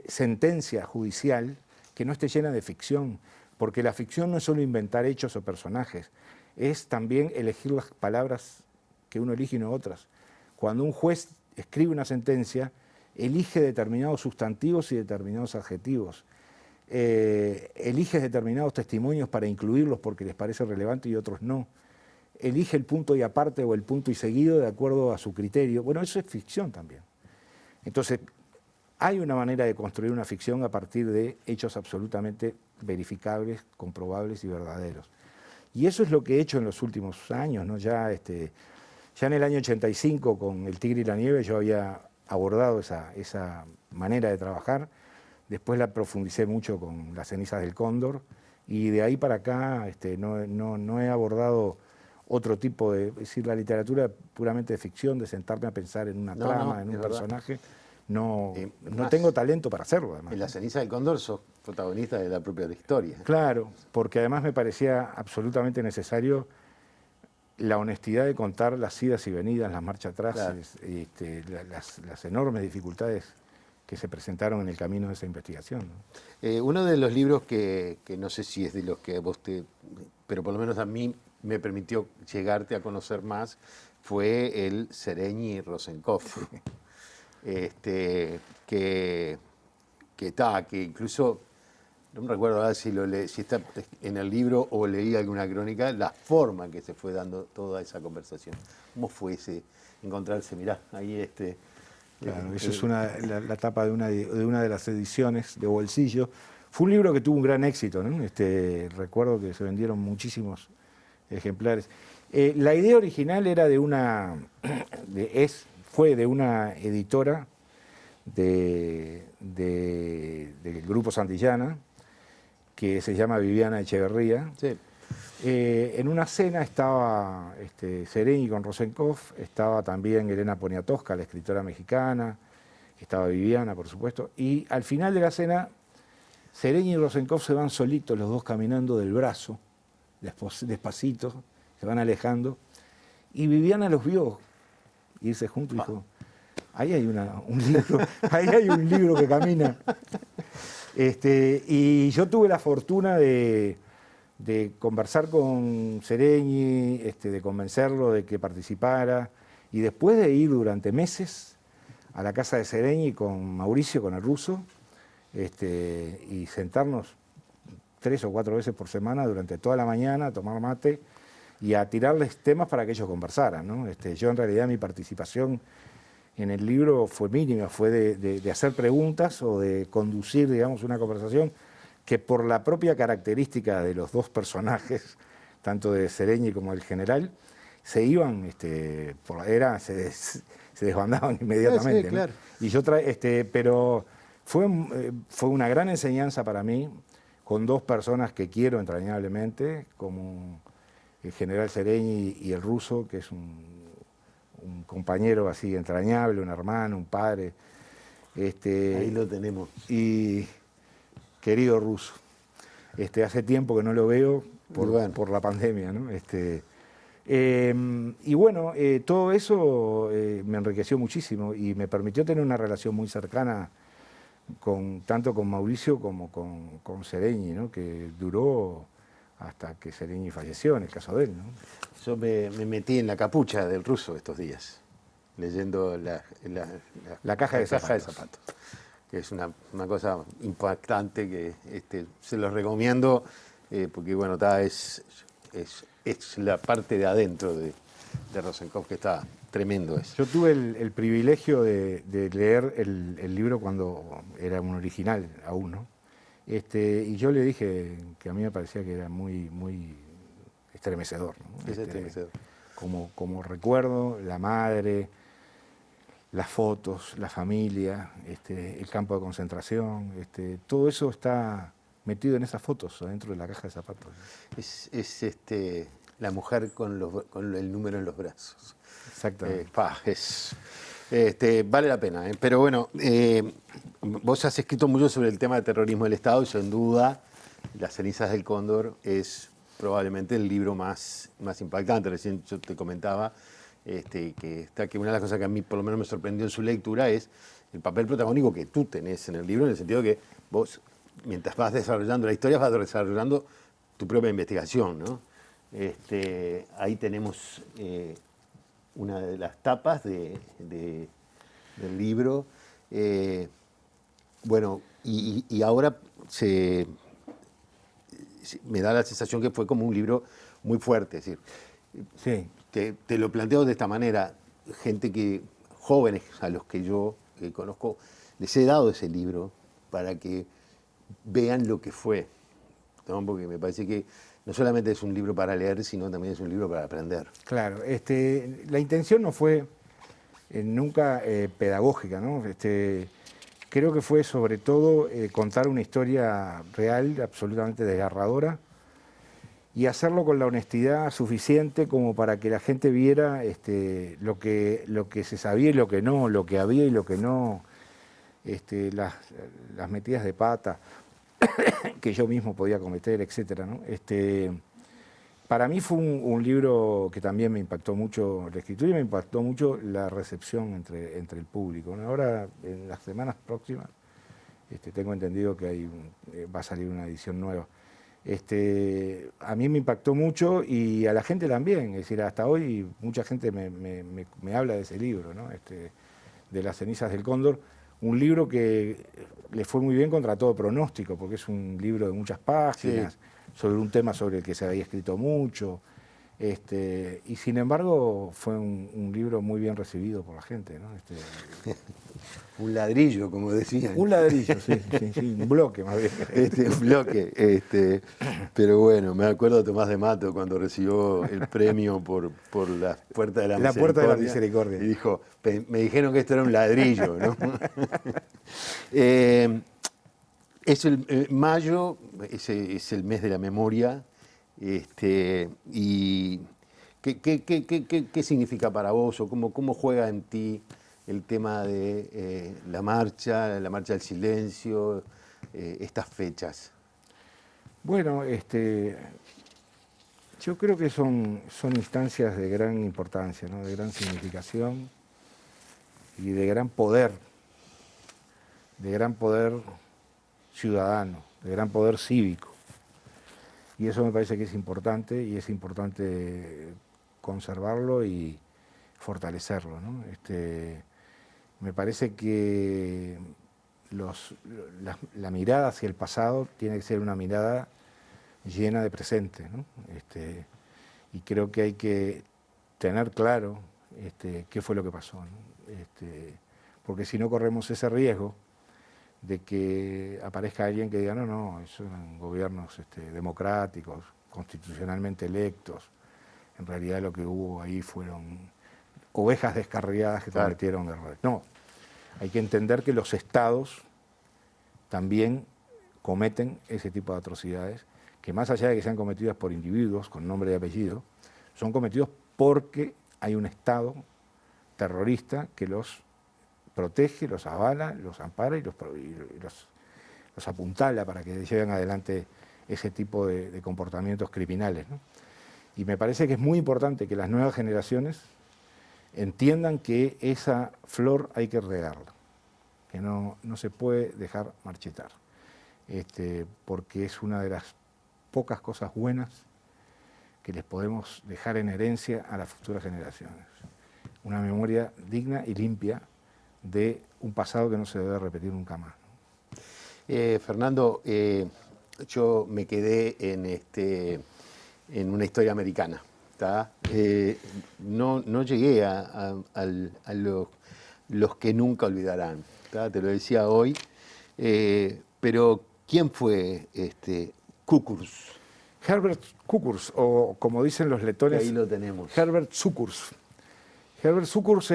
sentencia judicial que no esté llena de ficción, porque la ficción no es solo inventar hechos o personajes, es también elegir las palabras que uno elige y no otras. Cuando un juez escribe una sentencia, elige determinados sustantivos y determinados adjetivos. Elige determinados testimonios para incluirlos porque les parece relevante y otros no. Elige el punto y aparte o el punto y seguido de acuerdo a su criterio. Bueno, eso es ficción también. Entonces, hay una manera de construir una ficción a partir de hechos absolutamente verificables, comprobables y verdaderos. Y eso es lo que he hecho en los últimos años, ¿no? Ya en el año 85, con El Tigre y la Nieve, yo había abordado esa manera de trabajar. Después la profundicé mucho con Las cenizas del cóndor, y de ahí para acá no he abordado otro tipo de... Es decir, la literatura puramente de ficción, de sentarme a pensar en una trama, en un personaje. No tengo talento para hacerlo, además.
En Las cenizas del cóndor sos protagonista de la propia historia.
Claro, porque además me parecía absolutamente necesario la honestidad de contar las idas y venidas, las marchas atrás, claro. Las enormes dificultades que se presentaron en el camino de esa investigación, ¿no?
Uno de los libros que no sé si es de los que vos pero por lo menos a mí me permitió llegarte a conocer más, fue el Sereñi Rosenkopf. Que incluso, no me recuerdo ahora si está en el libro o leí alguna crónica, la forma en que se fue dando toda esa conversación. ¿Cómo fue encontrarse? Mirá, ahí
Claro, eso es la tapa de una de las ediciones de bolsillo. Fue un libro que tuvo un gran éxito, ¿no? Recuerdo que se vendieron muchísimos ejemplares. La idea original era fue de una editora del Grupo Santillana, que se llama Viviana Echeverría.
Sí.
En una cena estaba Sereñi con Rosenkopf, estaba también Elena Poniatowska, la escritora mexicana, estaba Viviana, por supuesto, y al final de la cena, Sereñi y Rosenkopf se van solitos, los dos caminando del brazo, despacito, se van alejando, y Viviana los vio irse juntos y dijo, ahí hay un libro, ahí hay un libro que camina. Y yo tuve la fortuna de conversar con Sereñi, de convencerlo de que participara, y después de ir durante meses a la casa de Sereñi con Mauricio, con el ruso, y sentarnos 3 o 4 veces por semana durante toda la mañana a tomar mate y a tirarles temas para que ellos conversaran, ¿no? Yo en realidad mi participación en el libro fue mínima, fue de hacer preguntas o de conducir, digamos, una conversación que por la propia característica de los dos personajes, tanto de Sereñi como del general, se iban, se desbandaban inmediatamente.
Sí, claro.
¿No? Y yo pero fue una gran enseñanza para mí, con dos personas que quiero entrañablemente, como el general Sereñi y el ruso, que es un compañero así entrañable, un hermano, un padre.
Ahí lo tenemos.
Y querido ruso, hace tiempo que no lo veo por la pandemia, ¿no? Y bueno, todo eso me enriqueció muchísimo y me permitió tener una relación muy cercana tanto con Mauricio como con Sereñi, ¿no? Que duró hasta que Sereñi falleció, en el caso de él, ¿no?
Yo me metí en la capucha del ruso estos días, leyendo
la caja de zapatos.
Que es una cosa impactante que se los recomiendo, porque bueno, es la parte de adentro de Rosenkopf, que está tremendo eso.
Yo tuve el privilegio de leer el libro cuando era un original aún, ¿no? Y yo le dije que a mí me parecía que era muy, muy estremecedor, ¿no?
Es estremecedor.
Como recuerdo, la madre, las fotos, la familia, el campo de concentración, todo eso está metido en esas fotos, adentro de la caja de zapatos.
Es la mujer con el número en los brazos.
Exactamente.
Vale la pena, pero bueno, vos has escrito mucho sobre el tema del terrorismo del Estado y sin duda Las cenizas del cóndor es probablemente el libro más impactante. Recién yo te comentaba que una de las cosas que a mí por lo menos me sorprendió en su lectura es el papel protagónico que tú tenés en el libro, en el sentido de que vos, mientras vas desarrollando la historia, vas desarrollando tu propia investigación, ¿no? Ahí tenemos una de las tapas del libro. Bueno, y ahora me da la sensación que fue como un libro muy fuerte. Es decir,
sí.
Te lo planteo de esta manera. Jóvenes a los que yo conozco, les he dado ese libro para que vean lo que fue, ¿no? Porque me parece que no solamente es un libro para leer, sino también es un libro para aprender.
Claro, la intención no fue nunca pedagógica, ¿no? Creo que fue sobre todo contar una historia real, absolutamente desgarradora, y hacerlo con la honestidad suficiente como para que la gente viera lo que se sabía y lo que no, lo que había y lo que no, las metidas de pata que yo mismo podía cometer, etcétera, ¿no? Para mí fue un libro que también me impactó mucho la escritura y me impactó mucho la recepción entre el público, ¿no? Ahora, en las semanas próximas, tengo entendido que va a salir una edición nueva. A mí me impactó mucho y a la gente también. Es decir, hasta hoy mucha gente me habla de ese libro, ¿no? De Las cenizas del cóndor. Un libro que le fue muy bien contra todo pronóstico, porque es un libro de muchas páginas, sí, sobre un tema sobre el que se había escrito mucho. Y sin embargo fue un libro muy bien recibido por la gente, ¿no?
Un ladrillo, como decían.
Un ladrillo, sí, un bloque más bien.
Un bloque. Pero bueno, me acuerdo de Tomás de Mato cuando recibió el premio por la Puerta de la Misericordia.
La Puerta de la Misericordia.
Y dijo, me dijeron que esto era un ladrillo, ¿no? Es mayo, es el mes de la memoria. ¿Y qué significa para vos o cómo juega en ti el tema de la marcha del silencio, estas fechas?
Bueno, yo creo que son instancias de gran importancia, ¿no? De gran significación y de gran poder ciudadano, de gran poder cívico. Y eso me parece que es importante, y es importante conservarlo y fortalecerlo, ¿no? Me parece que la mirada hacia el pasado tiene que ser una mirada llena de presente, ¿no? Y creo que hay que tener claro qué fue lo que pasó, ¿no? Porque si no corremos ese riesgo de que aparezca alguien que diga, no, son gobiernos democráticos, constitucionalmente electos. En realidad lo que hubo ahí fueron ovejas descarriadas que cometieron errores. No, hay que entender que los estados también cometen ese tipo de atrocidades, que más allá de que sean cometidas por individuos con nombre y apellido, son cometidos porque hay un estado terrorista que los protege, los avala, los ampara y los apuntala para que lleven adelante ese tipo de comportamientos criminales, ¿no? Y me parece que es muy importante que las nuevas generaciones entiendan que esa flor hay que regarla, que no se puede dejar marchitar, porque es una de las pocas cosas buenas que les podemos dejar en herencia a las futuras generaciones. Una memoria digna y limpia de un pasado que no se debe repetir nunca más.
Fernando, yo me quedé en una historia americana. No llegué a los que nunca olvidarán. Te lo decía hoy. Pero, ¿quién fue Cukurs?
Herbert Cukurs, o como dicen los letones,
ahí lo tenemos.
Herbert Cukurs. Herbert Cukurs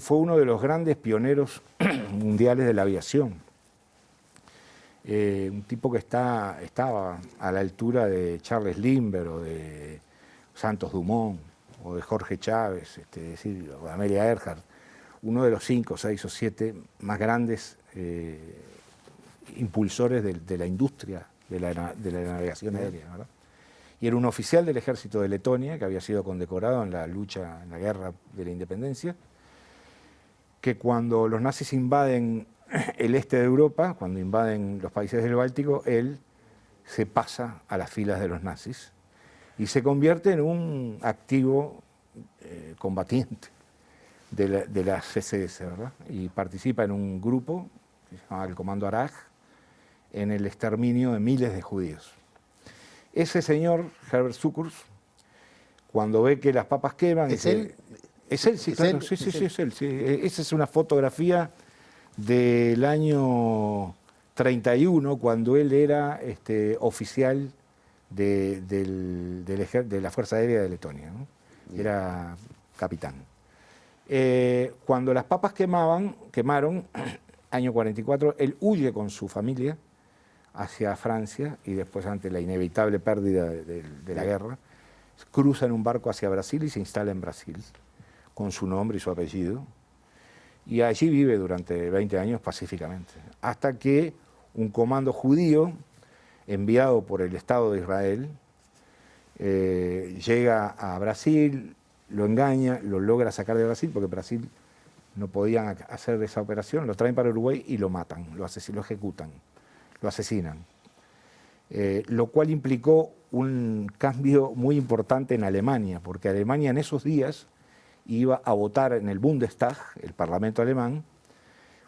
fue uno de los grandes pioneros mundiales de la aviación. Un tipo que estaba a la altura de Charles Lindbergh o de Santos Dumont o de Jorge Chávez, o de Amelia Earhart, uno de los 5, 6 o 7 más grandes impulsores de la industria de la navegación aérea, ¿verdad? Y era un oficial del ejército de Letonia, que había sido condecorado en la lucha, en la guerra de la independencia, que cuando los nazis invaden el este de Europa, cuando invaden los países del Báltico, él se pasa a las filas de los nazis y se convierte en un activo combatiente de la SS, ¿verdad? Y participa en un grupo que se llama el Comando Araj, en el exterminio de miles de judíos. Ese señor, Herbert Cukurs, cuando ve que las papas queman...
¿Es él?
Es él, sí, claro, sí, es él. Sí. Esa es una fotografía del año 31, cuando él era oficial de la Fuerza Aérea de Letonia, ¿no? Era capitán. Cuando las papas quemaron, año 44, él huye con su familia hacia Francia y después, ante la inevitable pérdida de la guerra, cruza en un barco hacia Brasil y se instala en Brasil con su nombre y su apellido, y allí vive durante 20 años pacíficamente, hasta que un comando judío enviado por el Estado de Israel llega a Brasil, lo engaña, lo logra sacar de Brasil, porque Brasil no podían hacer esa operación, lo traen para Uruguay y lo matan, lo ejecutan, lo asesinan. Lo cual implicó un cambio muy importante en Alemania, porque Alemania en esos días iba a votar en el Bundestag, el Parlamento alemán,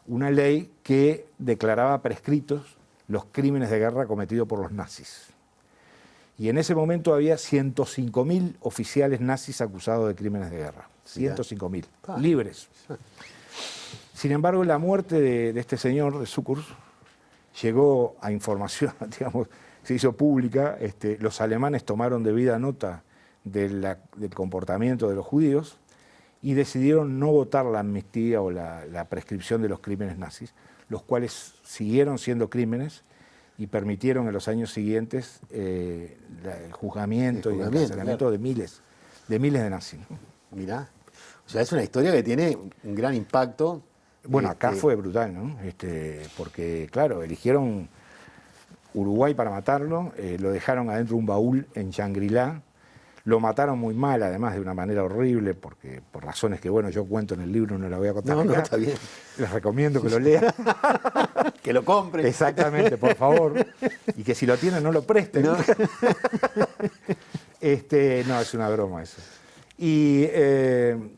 una ley que declaraba prescritos los crímenes de guerra cometidos por los nazis. Y en ese momento había 105.000 oficiales nazis acusados de crímenes de guerra. 105.000, libres. Sin embargo, la muerte de este señor, de Sukurs, llegó a información, digamos, se hizo pública. Los alemanes tomaron debida nota del comportamiento de los judíos y decidieron no votar la amnistía o la prescripción de los crímenes nazis, los cuales siguieron siendo crímenes y permitieron en los años siguientes el juzgamiento y el encarcelamiento de miles de nazis, ¿no?
Mirá, o sea, es una historia que tiene un gran impacto.
Bueno, acá fue brutal, ¿no? Porque, claro, eligieron Uruguay para matarlo, lo dejaron adentro de un baúl en Shangri-La, lo mataron muy mal, además de una manera horrible, porque por razones que, bueno, yo cuento en el libro, no la voy a contar.
No, está bien.
Les recomiendo que lo lean.
Que lo compren.
Exactamente, por favor. Y que si lo tienen, no lo presten. No, no, es una broma eso. Y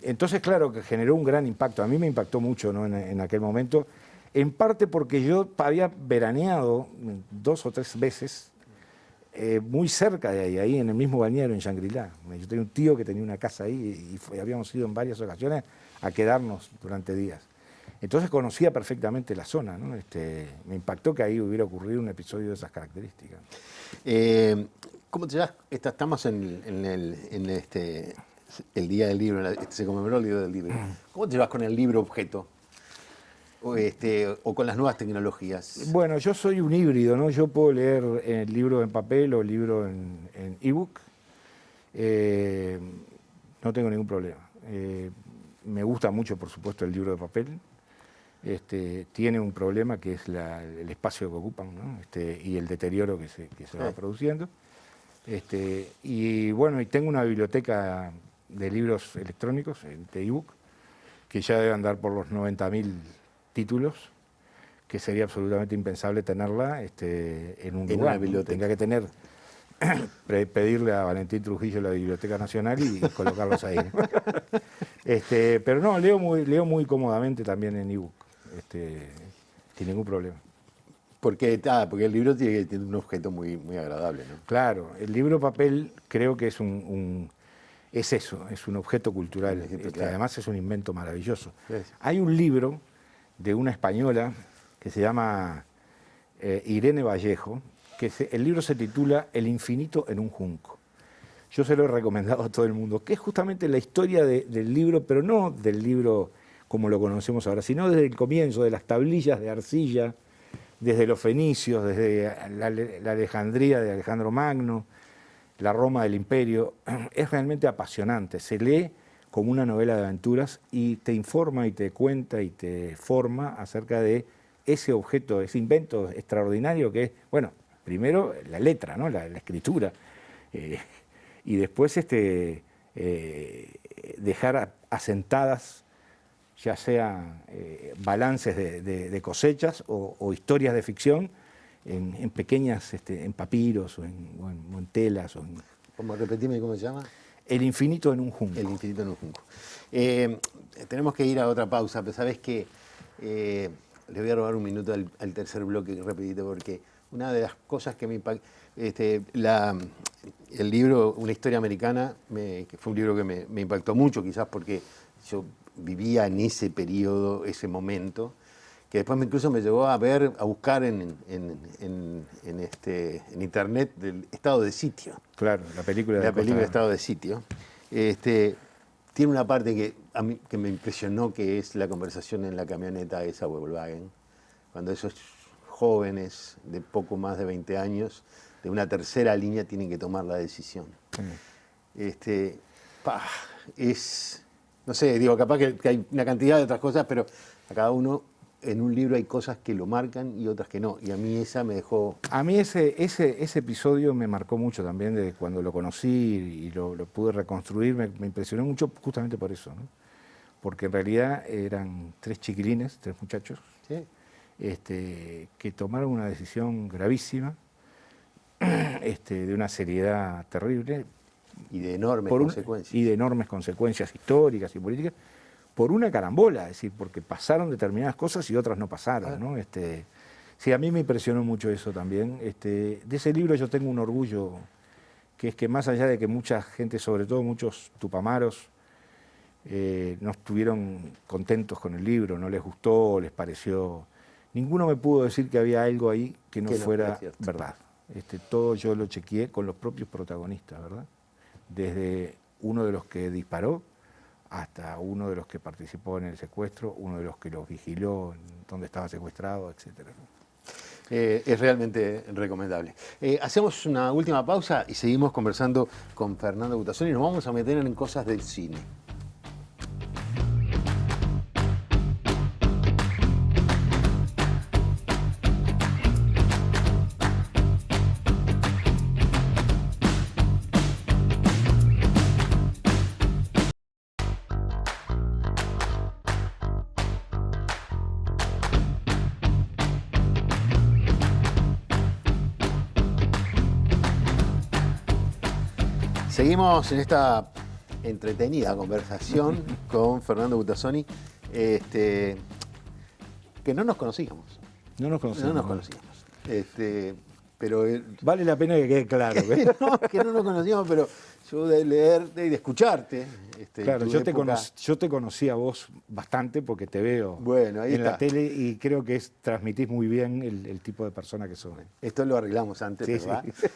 entonces, claro, que generó un gran impacto. A mí me impactó mucho, ¿no? en aquel momento, en parte porque yo había veraneado 2 o 3 veces muy cerca de ahí, en el mismo balneario, en Shangri-La. Yo tenía un tío que tenía una casa ahí y habíamos ido en varias ocasiones a quedarnos durante días. Entonces conocía perfectamente la zona, ¿no? Me impactó que ahí hubiera ocurrido un episodio de esas características.
¿Cómo te llevas? Estamos en el Día del Libro, se conmemoró el Día del Libro. ¿Cómo te llevas con el libro objeto? O con las nuevas tecnologías.
Bueno, yo soy un híbrido, ¿no? Yo puedo leer el libro en papel o el libro en ebook. No tengo ningún problema. Me gusta mucho, por supuesto, el libro de papel. Tiene un problema que es el espacio que ocupan, ¿no? Y el deterioro que se va produciendo. Y bueno, y tengo una biblioteca de libros electrónicos, de ebook, que ya debe andar por los 90.000 títulos, que sería absolutamente impensable tenerla en un lugar. Tendría que pedirle a Valentín Trujillo la Biblioteca Nacional y colocarlos ahí. Pero no, leo muy cómodamente también en ebook, sin ningún problema.
Porque el libro tiene un objeto muy, muy agradable, ¿no?
Claro, el libro papel creo que es es un objeto cultural.
Claro.
Además es un invento maravilloso.
Sí.
Hay un libro de una española que se llama Irene Vallejo, que el libro se titula El infinito en un junco. Yo se lo he recomendado a todo el mundo, que es justamente la historia del libro, pero no del libro como lo conocemos ahora, sino desde el comienzo, de las tablillas de arcilla, desde los fenicios, desde la Alejandría de Alejandro Magno, la Roma del Imperio. Es realmente apasionante, se lee como una novela de aventuras y te informa y te cuenta y te forma acerca de ese objeto, ese invento extraordinario que es, bueno, primero la letra, ¿no? la escritura, y después dejar asentadas ya sea balances de cosechas o historias de ficción en pequeñas, en papiros o en telas.
¿Cómo repetime cómo se llama?
El infinito en un junco.
El infinito en un junco. Tenemos que ir a otra pausa, pero sabes que le voy a robar un minuto al tercer bloque, repetito, porque una de las cosas que me impactó, el libro Una historia americana, que fue un libro que me impactó mucho, quizás porque yo vivía en ese periodo, ese momento, que después incluso me llevó a buscar en internet del estado de sitio.
Claro, la película de
Estado de Sitio. Tiene una parte que me impresionó, que es la conversación en la camioneta esa Volkswagen, cuando esos jóvenes de poco más de 20 años, de una tercera línea, tienen que tomar la decisión. No sé, digo, capaz que hay una cantidad de otras cosas, pero a cada uno en un libro hay cosas que lo marcan y otras que no. Y a mí esa me dejó...
A mí ese episodio me marcó mucho también, de cuando lo conocí y lo pude reconstruir, me impresionó mucho justamente por eso, ¿no? Porque en realidad eran 3 chiquilines, 3 muchachos,
¿Sí?
Que tomaron una decisión gravísima, de una seriedad terrible.
Y de enormes consecuencias.
Y de enormes consecuencias históricas y políticas, por una carambola, es decir, porque pasaron determinadas cosas y otras no pasaron, ¿no? Sí, a mí me impresionó mucho eso también. De ese libro yo tengo un orgullo que es que más allá de que mucha gente, sobre todo muchos tupamaros, no estuvieron contentos con el libro, no les gustó, les pareció... Ninguno me pudo decir que había algo ahí que no fuera verdad. Todo yo lo chequeé con los propios protagonistas, ¿verdad? Desde uno de los que disparó hasta uno de los que participó en el secuestro, uno de los que los vigiló, donde estaba secuestrado, etc.
Es realmente recomendable. Hacemos una última pausa y seguimos conversando con Fernando Butazzoni y nos vamos a meter en cosas del cine. Seguimos en esta entretenida conversación con Fernando Butazzoni, que no nos conocíamos.
No nos conocíamos.
No nos conocíamos. Pero
vale la pena que quede claro.
que no nos conocíamos, pero yo de leerte y de escucharte.
Claro, yo te conocí a vos bastante porque te veo
ahí
en la tele y creo que transmitís muy bien el tipo de persona que sos.
Esto lo arreglamos antes,
sí,
¿verdad?
Sí.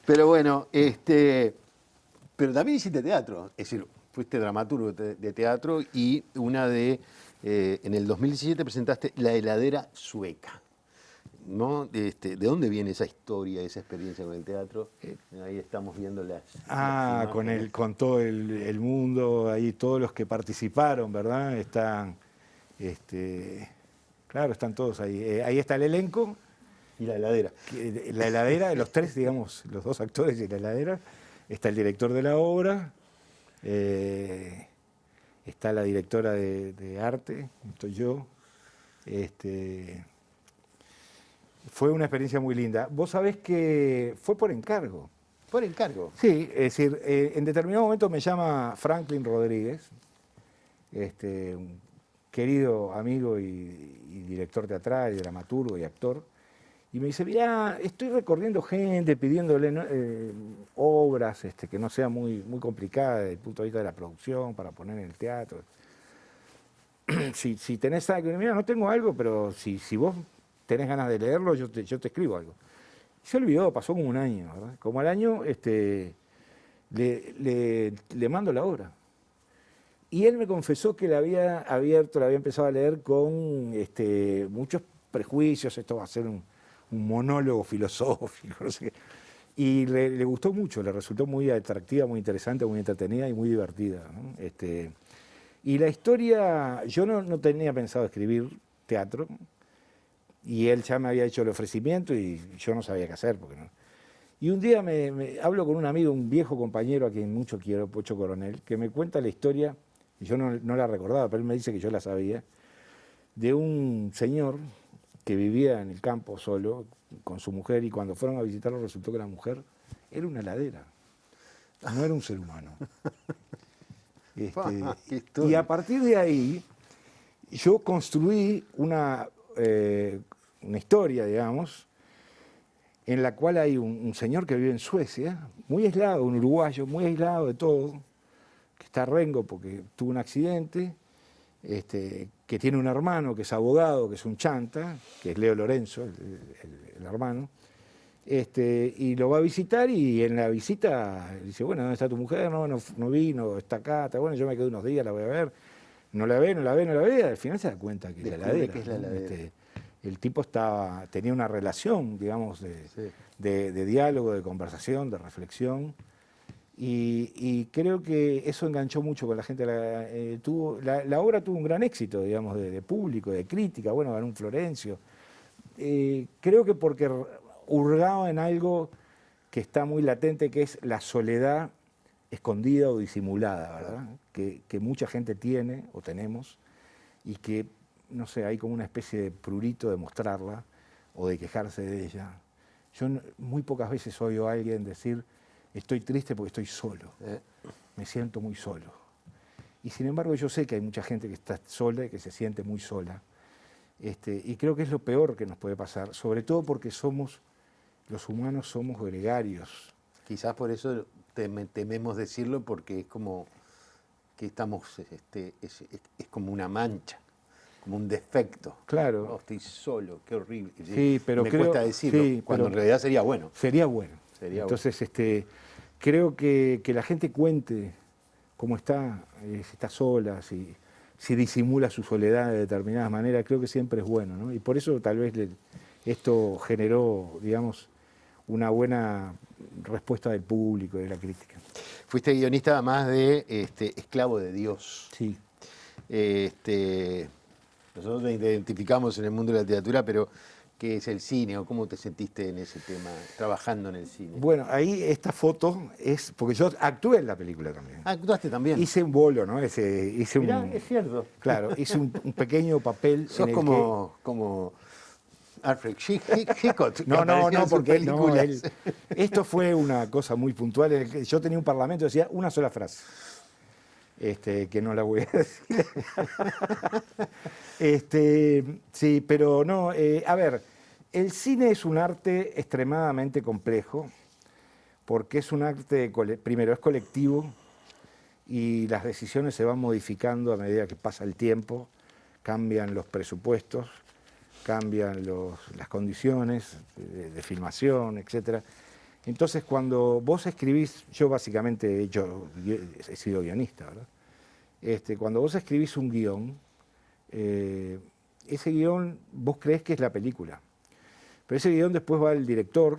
Pero bueno, pero también hiciste teatro, es decir, fuiste dramaturgo de teatro y en el 2017 presentaste La heladera sueca, ¿no? ¿De dónde viene esa historia, esa experiencia con el teatro? Ahí estamos viendo las
con todo el mundo, ahí todos los que participaron, ¿verdad? Están, claro, están todos ahí. Ahí está el elenco.
Y la heladera.
La heladera, los tres, digamos, los dos actores de la heladera. Está el director de la obra, está la directora de arte, estoy yo. Fue una experiencia muy linda. Vos sabés que fue por encargo.
¿Por encargo?
Sí, es decir, en determinado momento me llama Franklin Rodríguez, un querido amigo y director teatral, y dramaturgo y actor, y me dice, mirá, estoy recorriendo gente, pidiéndole obras que no sean muy complicadas desde el punto de vista de la producción, para poner en el teatro. Si tenés algo, mira, no tengo algo, pero si vos tenés ganas de leerlo, yo te escribo algo. Se olvidó, pasó como un año, ¿verdad? Como al año le mando la obra. Y él me confesó que la había empezado a leer con muchos prejuicios, esto va a ser un monólogo filosófico, no sé qué. Y le gustó mucho, le resultó muy atractiva, muy interesante, muy entretenida y muy divertida, ¿no? Y la historia, yo no tenía pensado escribir teatro, y él ya me había hecho el ofrecimiento y yo no sabía qué hacer. Y un día me hablo con un amigo, un viejo compañero a quien mucho quiero, Pocho Coronel, que me cuenta la historia, y yo no la recordaba, pero él me dice que yo la sabía, de un señor que vivía en el campo solo con su mujer, y cuando fueron a visitarlo resultó que la mujer era una heladera, no era un ser humano. Y a partir de ahí yo construí una historia, digamos, en la cual hay un señor que vive en Suecia, muy aislado, un uruguayo, muy aislado de todo, que está rengo porque tuvo un accidente, que tiene un hermano que es abogado, que es un chanta, que es Leo Lorenzo, el hermano, y lo va a visitar, y en la visita dice, bueno, ¿dónde está tu mujer? No vino, está acá, está bueno, yo me quedo unos días, la voy a ver. No la ve, al final se da cuenta que es la heladera.
Que es la heladera.
El tipo tenía una relación, digamos, de diálogo, de conversación, de reflexión, y creo que eso enganchó mucho con la gente. La obra tuvo un gran éxito, digamos, de público, de crítica, bueno, ganó un Florencio. Creo que porque hurgaba en algo que está muy latente, que es la soledad escondida o disimulada, ¿verdad? Que mucha gente tiene o tenemos, y que, no sé, hay como una especie de prurito de mostrarla o de quejarse de ella. Yo muy pocas veces oigo a alguien decir, estoy triste porque estoy solo, me siento muy solo. Y sin embargo yo sé que hay mucha gente que está sola y que se siente muy sola. Y creo que es lo peor que nos puede pasar, sobre todo porque somos los humanos somos gregarios.
Quizás por eso tememos decirlo, porque es como que estamos, es como una mancha, como un defecto.
Claro.
Oh, estoy solo, qué horrible.
Sí, pero
me
creo,
cuesta decirlo,
sí,
cuando
pero
en realidad sería bueno.
Sería bueno.
Sería
Entonces, creo que la gente cuente cómo está, si está sola, si disimula su soledad de determinadas maneras, creo que siempre es bueno, ¿no? Y por eso tal vez esto generó, digamos, una buena respuesta del público y de la crítica.
Fuiste guionista además de Esclavo de Dios.
Sí.
Nosotros te identificamos en el mundo de la literatura, pero ¿qué es el cine o cómo te sentiste en ese tema, trabajando en el cine?
Bueno, ahí esta foto es, porque yo actué en la película también.
Ah, actuaste también.
Hice un bolo, ¿no?
Mirá, es cierto.
Claro, hice un pequeño papel.
Sos
en el
como Alfred Hitchcock. que
No,
aparecía en sus
porque
películas.
esto fue una cosa muy puntual. Yo tenía un parlamento que decía una sola frase, que no la voy a decir. Sí, pero no, a ver, el cine es un arte extremadamente complejo, porque es un arte, primero, es colectivo y las decisiones se van modificando a medida que pasa el tiempo, cambian los presupuestos, cambian las condiciones de filmación, etc. Entonces, cuando vos escribís, yo básicamente he sido guionista, ¿verdad? Cuando vos escribís un guión, ese guión vos creés que es la película, pero ese guión después va al director,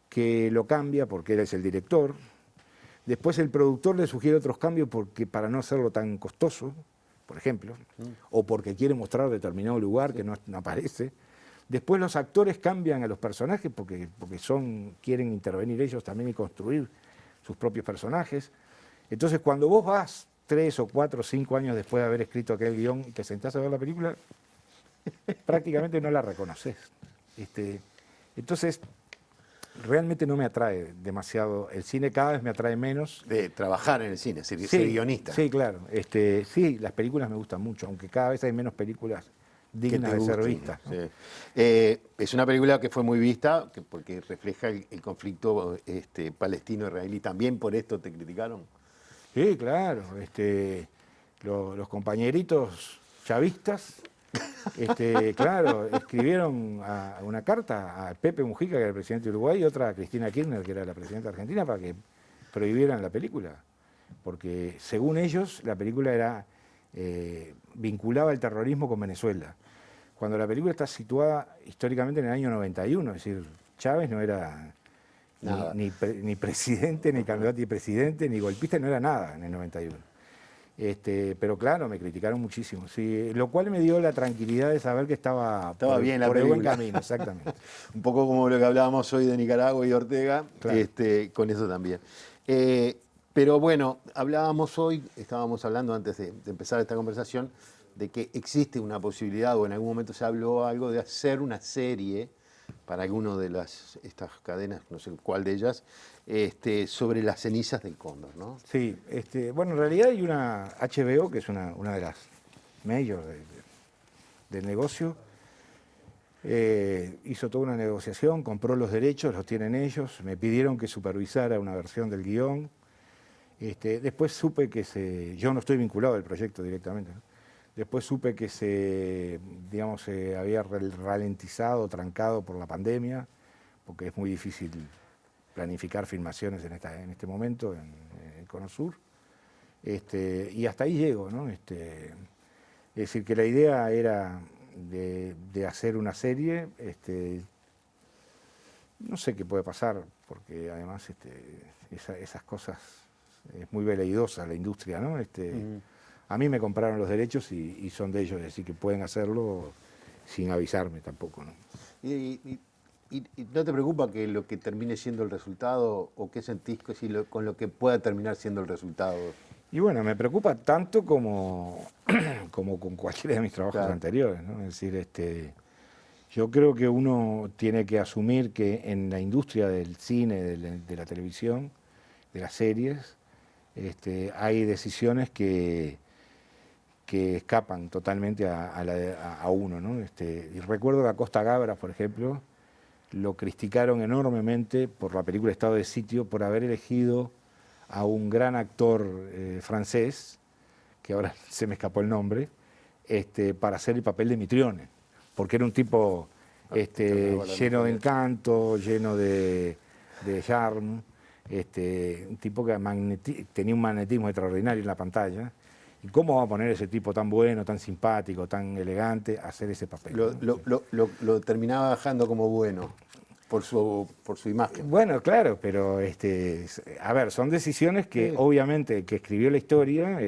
que lo cambia porque él es el director, después el productor le sugiere otros cambios para no hacerlo tan costoso, por ejemplo, o porque quiere mostrar determinado lugar que no aparece. Después los actores cambian a los personajes porque quieren intervenir ellos también y construir sus propios personajes. Entonces, cuando vos vas 3 o 4 o 5 años después de haber escrito aquel guión y te sentás a ver la película, prácticamente no la reconoces. Entonces, realmente no me atrae demasiado el cine, cada vez me atrae menos.
De trabajar en el cine, ser guionista.
Sí, claro. Sí, las películas me gustan mucho, aunque cada vez hay menos películas dignas de ser vistas, ¿no?
Sí. Es una película que fue muy vista porque refleja el conflicto palestino-israelí. ¿También por esto te criticaron?
Sí, claro. Los compañeritos chavistas, claro, escribieron una carta a Pepe Mujica, que era el presidente de Uruguay, y otra a Cristina Kirchner, que era la presidenta argentina, para que prohibieran la película. Porque, según ellos, la película vinculaba el terrorismo con Venezuela. Cuando la película está situada históricamente en el año 91, es decir, Chávez no era ni presidente, ni candidato a presidente, ni golpista, no era nada en el 91. Pero claro, me criticaron muchísimo, sí, lo cual me dio la tranquilidad de saber que estaba
bien
por
la
el buen
película.
camino, exactamente.
Un poco como lo que hablábamos hoy de Nicaragua y Ortega,
Claro.
con eso también. Pero bueno, estábamos hablando antes de empezar esta conversación, de que existe una posibilidad, o en algún momento se habló algo de hacer una serie para alguno de estas cadenas, no sé cuál de ellas, sobre las cenizas del cóndor, ¿no?
Sí, bueno, en realidad hay una HBO, que es una de las mayores del negocio, hizo toda una negociación, compró los derechos, los tienen ellos, me pidieron que supervisara una versión del guión. Después supe que yo no estoy vinculado al proyecto directamente, ¿no? Después supe que se había ralentizado, trancado por la pandemia, porque es muy difícil planificar filmaciones en este momento en Cono Sur. Y hasta ahí llego, ¿no? Es decir, que la idea era de hacer una serie. No sé qué puede pasar, porque además esas cosas, es muy veleidosa la industria, ¿no? A mí me compraron los derechos y son de ellos, así que pueden hacerlo sin avisarme tampoco, ¿no?
¿Y no te preocupa que lo que termine siendo el resultado, o qué sentís con lo que pueda terminar siendo el resultado?
Y bueno, me preocupa tanto como con cualquiera de mis trabajos
Claro.
anteriores, ¿no? Es decir, yo creo que uno tiene que asumir que en la industria del cine, de la televisión, de las series, hay decisiones que escapan totalmente a uno, ¿no? Y recuerdo que a Costa Gabras, por ejemplo, lo criticaron enormemente por la película Estado de Sitio, por haber elegido a un gran actor francés, que ahora se me escapó el nombre, para hacer el papel de Mitrione, porque era un tipo lleno de encanto, lleno de charme, un tipo que tenía un magnetismo extraordinario en la pantalla. ¿Y cómo va a poner ese tipo tan bueno, tan simpático, tan elegante a hacer ese papel?
Lo terminaba bajando como bueno por su imagen.
Bueno, claro, pero a ver, son decisiones que obviamente el que escribió la historia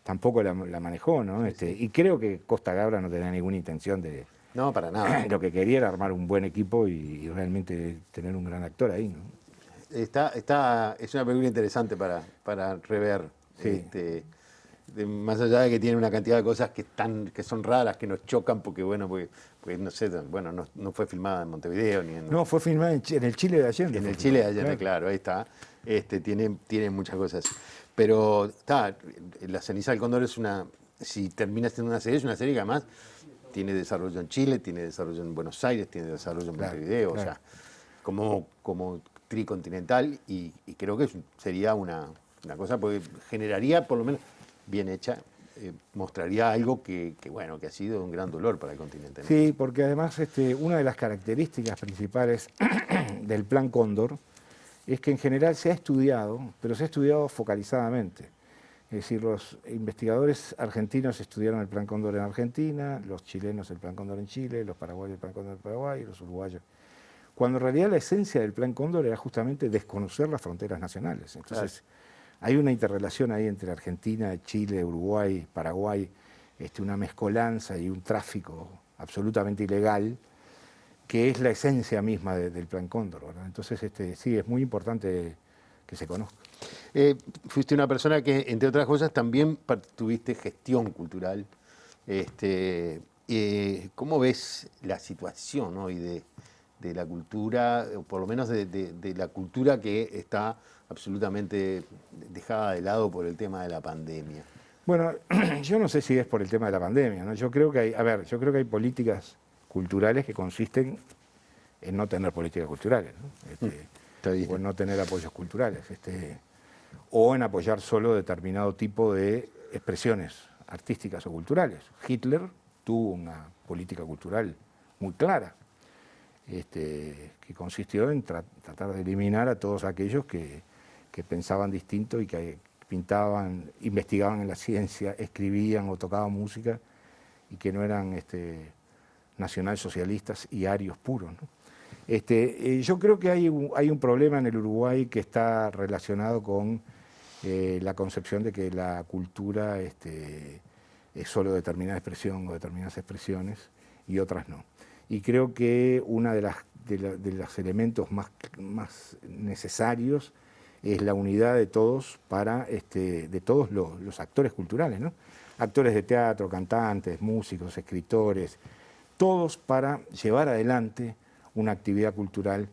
tampoco la manejó, ¿no? Y creo que Costa Gabra no tenía ninguna intención de...
No, para nada.
Lo que quería era armar un buen equipo y realmente tener un gran actor ahí, ¿no?
Es una película interesante para rever.
Sí.
Más allá de que tiene una cantidad de cosas que son raras, que nos chocan, porque no sé, no fue filmada en Montevideo ni en...
No, fue filmada en el Chile de Allende.
En el Chile de Allende, claro, ahí está. Tiene muchas cosas. Pero La ceniza del cóndor si termina siendo una serie, es una serie que además tiene desarrollo en Chile, tiene desarrollo en Buenos Aires, tiene desarrollo en Montevideo,
claro.
O sea, como tricontinental, y creo que sería una cosa, porque generaría, por lo menos bien hecha, mostraría algo que ha sido un gran dolor para el continente, ¿no?
Sí, porque además una de las características principales del Plan Cóndor es que en general se ha estudiado, pero se ha estudiado focalizadamente. Es decir, los investigadores argentinos estudiaron el Plan Cóndor en Argentina, los chilenos el Plan Cóndor en Chile, los paraguayos el Plan Cóndor en Paraguay y los uruguayos. Cuando en realidad la esencia del Plan Cóndor era justamente desconocer las fronteras nacionales. Entonces, hay una interrelación ahí entre Argentina, Chile, Uruguay, Paraguay, una mezcolanza y un tráfico absolutamente ilegal, que es la esencia misma del Plan Cóndor, ¿verdad? Entonces, sí, es muy importante que se conozca.
Fuiste una persona que, entre otras cosas, también tuviste gestión cultural. ¿Cómo ves la situación hoy de la cultura, o por lo menos de la cultura que está absolutamente dejada de lado por el tema de la pandemia?
Bueno, yo no sé si es por el tema de la pandemia, ¿no? Yo creo que hay políticas culturales que consisten en no tener políticas culturales, ¿no? O en no tener apoyos culturales, o en apoyar solo determinado tipo de expresiones artísticas o culturales. Hitler tuvo una política cultural muy clara, que consistió en tratar de eliminar a todos aquellos que pensaban distinto y que pintaban, investigaban en la ciencia, escribían o tocaban música y que no eran nacionalsocialistas y arios puros, ¿no? Yo creo que hay un problema en el Uruguay que está relacionado con la concepción de que la cultura es solo determinada expresión o determinadas expresiones y otras no. Y creo que uno de los elementos más necesarios es la unidad de todos de todos los actores culturales, ¿no? Actores de teatro, cantantes, músicos, escritores, todos para llevar adelante una actividad cultural,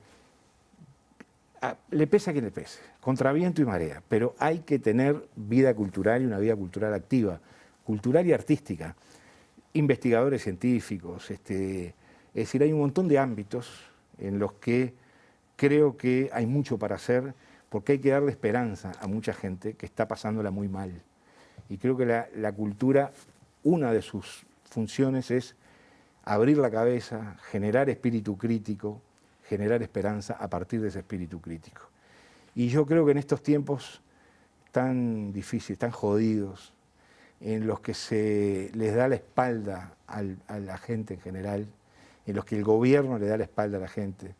le pese a quien le pese, contra viento y marea, pero hay que tener vida cultural y una vida cultural activa, cultural y artística, investigadores científicos, es decir, hay un montón de ámbitos en los que creo que hay mucho para hacer, porque hay que darle esperanza a mucha gente que está pasándola muy mal. Y creo que la cultura, una de sus funciones es abrir la cabeza, generar espíritu crítico, generar esperanza a partir de ese espíritu crítico. Y yo creo que en estos tiempos tan difíciles, tan jodidos, en los que se les da la espalda a la gente en general, en los que el gobierno le da la espalda a la gente,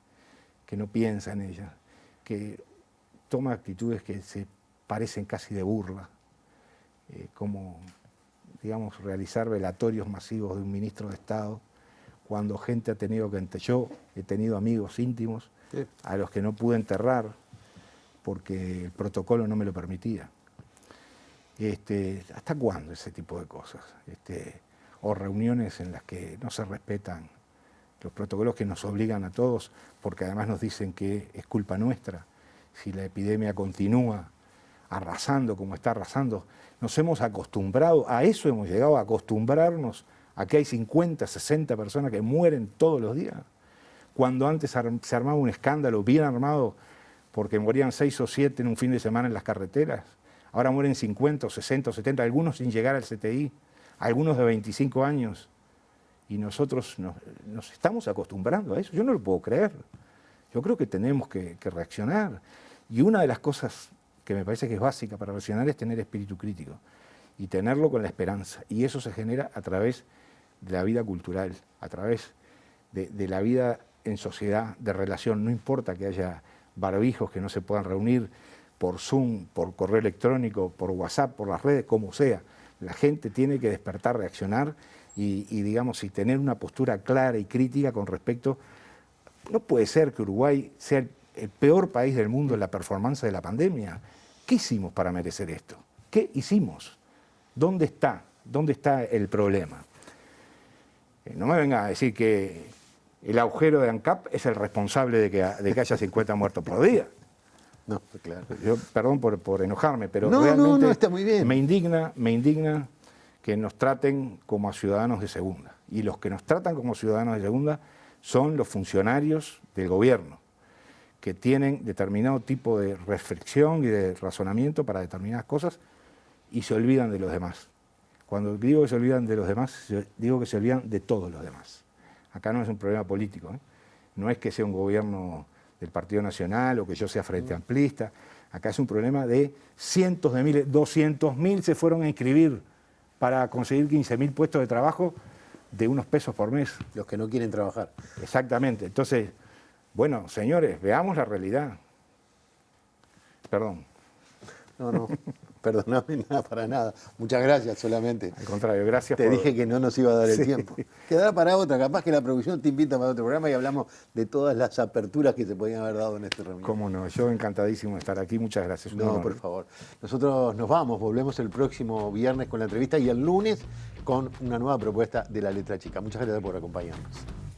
que no piensa en ella, que toma actitudes que se parecen casi de burla, como, digamos, realizar velatorios masivos de un ministro de Estado, cuando gente ha tenido que... Yo he tenido amigos íntimos a los que no pude enterrar porque el protocolo no me lo permitía. ¿Hasta cuándo ese tipo de cosas? O reuniones en las que no se respetan los protocolos que nos obligan a todos, porque además nos dicen que es culpa nuestra si la epidemia continúa arrasando como está arrasando. Nos hemos acostumbrado, a eso hemos llegado, a acostumbrarnos a que hay 50, 60 personas que mueren todos los días. cuando antes se armaba un escándalo bien armado porque morían 6 o 7 en un fin de semana en las carreteras. Ahora mueren 50, 60, 70, algunos sin llegar al CTI, algunos de 25 años. Y nosotros nos estamos acostumbrando a eso. Yo no lo puedo creer. Yo creo que tenemos que reaccionar. Y una de las cosas que me parece que es básica para reaccionar es tener espíritu crítico y tenerlo con la esperanza. Y eso se genera a través de la vida cultural, a través de la vida en sociedad, de relación. No importa que haya barbijos que no se puedan reunir por Zoom, por correo electrónico, por WhatsApp, por las redes, como sea. La gente tiene que despertar, reaccionar y digamos, y tener una postura clara y crítica con respecto. No puede ser que Uruguay sea el peor país del mundo en la performance de la pandemia. ¿Qué hicimos para merecer esto? ¿Qué hicimos? ¿Dónde está? ¿Dónde está el problema? No me venga a decir que el agujero de ANCAP es el responsable de que haya 50 muertos por día.
No, claro.
Yo, perdón por enojarme, pero
No,
realmente
no, está muy bien.
me indigna que nos traten como a ciudadanos de segunda. Y los que nos tratan como ciudadanos de segunda son los funcionarios del gobierno, que tienen determinado tipo de reflexión y de razonamiento para determinadas cosas y se olvidan de los demás. Cuando digo que se olvidan de los demás, digo que se olvidan de todos los demás. Acá no es un problema político, ¿eh? No es que sea un gobierno del Partido Nacional o que yo sea frente amplista. Acá es un problema de cientos de miles, 200.000 se fueron a inscribir para conseguir 15.000 puestos de trabajo de unos pesos por mes.
Los que no quieren trabajar.
Exactamente. Entonces, bueno, señores, veamos la realidad. Perdón.
No, perdóname, nada para nada. Muchas gracias solamente.
Al contrario, gracias
Te
por...
dije que no nos iba a dar el
Sí.
tiempo. Quedará para otra, capaz que la producción te invita para otro programa y hablamos de todas las aperturas que se podían haber dado en este reunión.
Cómo no, yo encantadísimo de estar aquí, muchas gracias. Un
No,
honor.
por favor. Nosotros nos vamos, volvemos el próximo viernes con la entrevista y el lunes con una nueva propuesta de La Letra Chica. Muchas gracias por acompañarnos.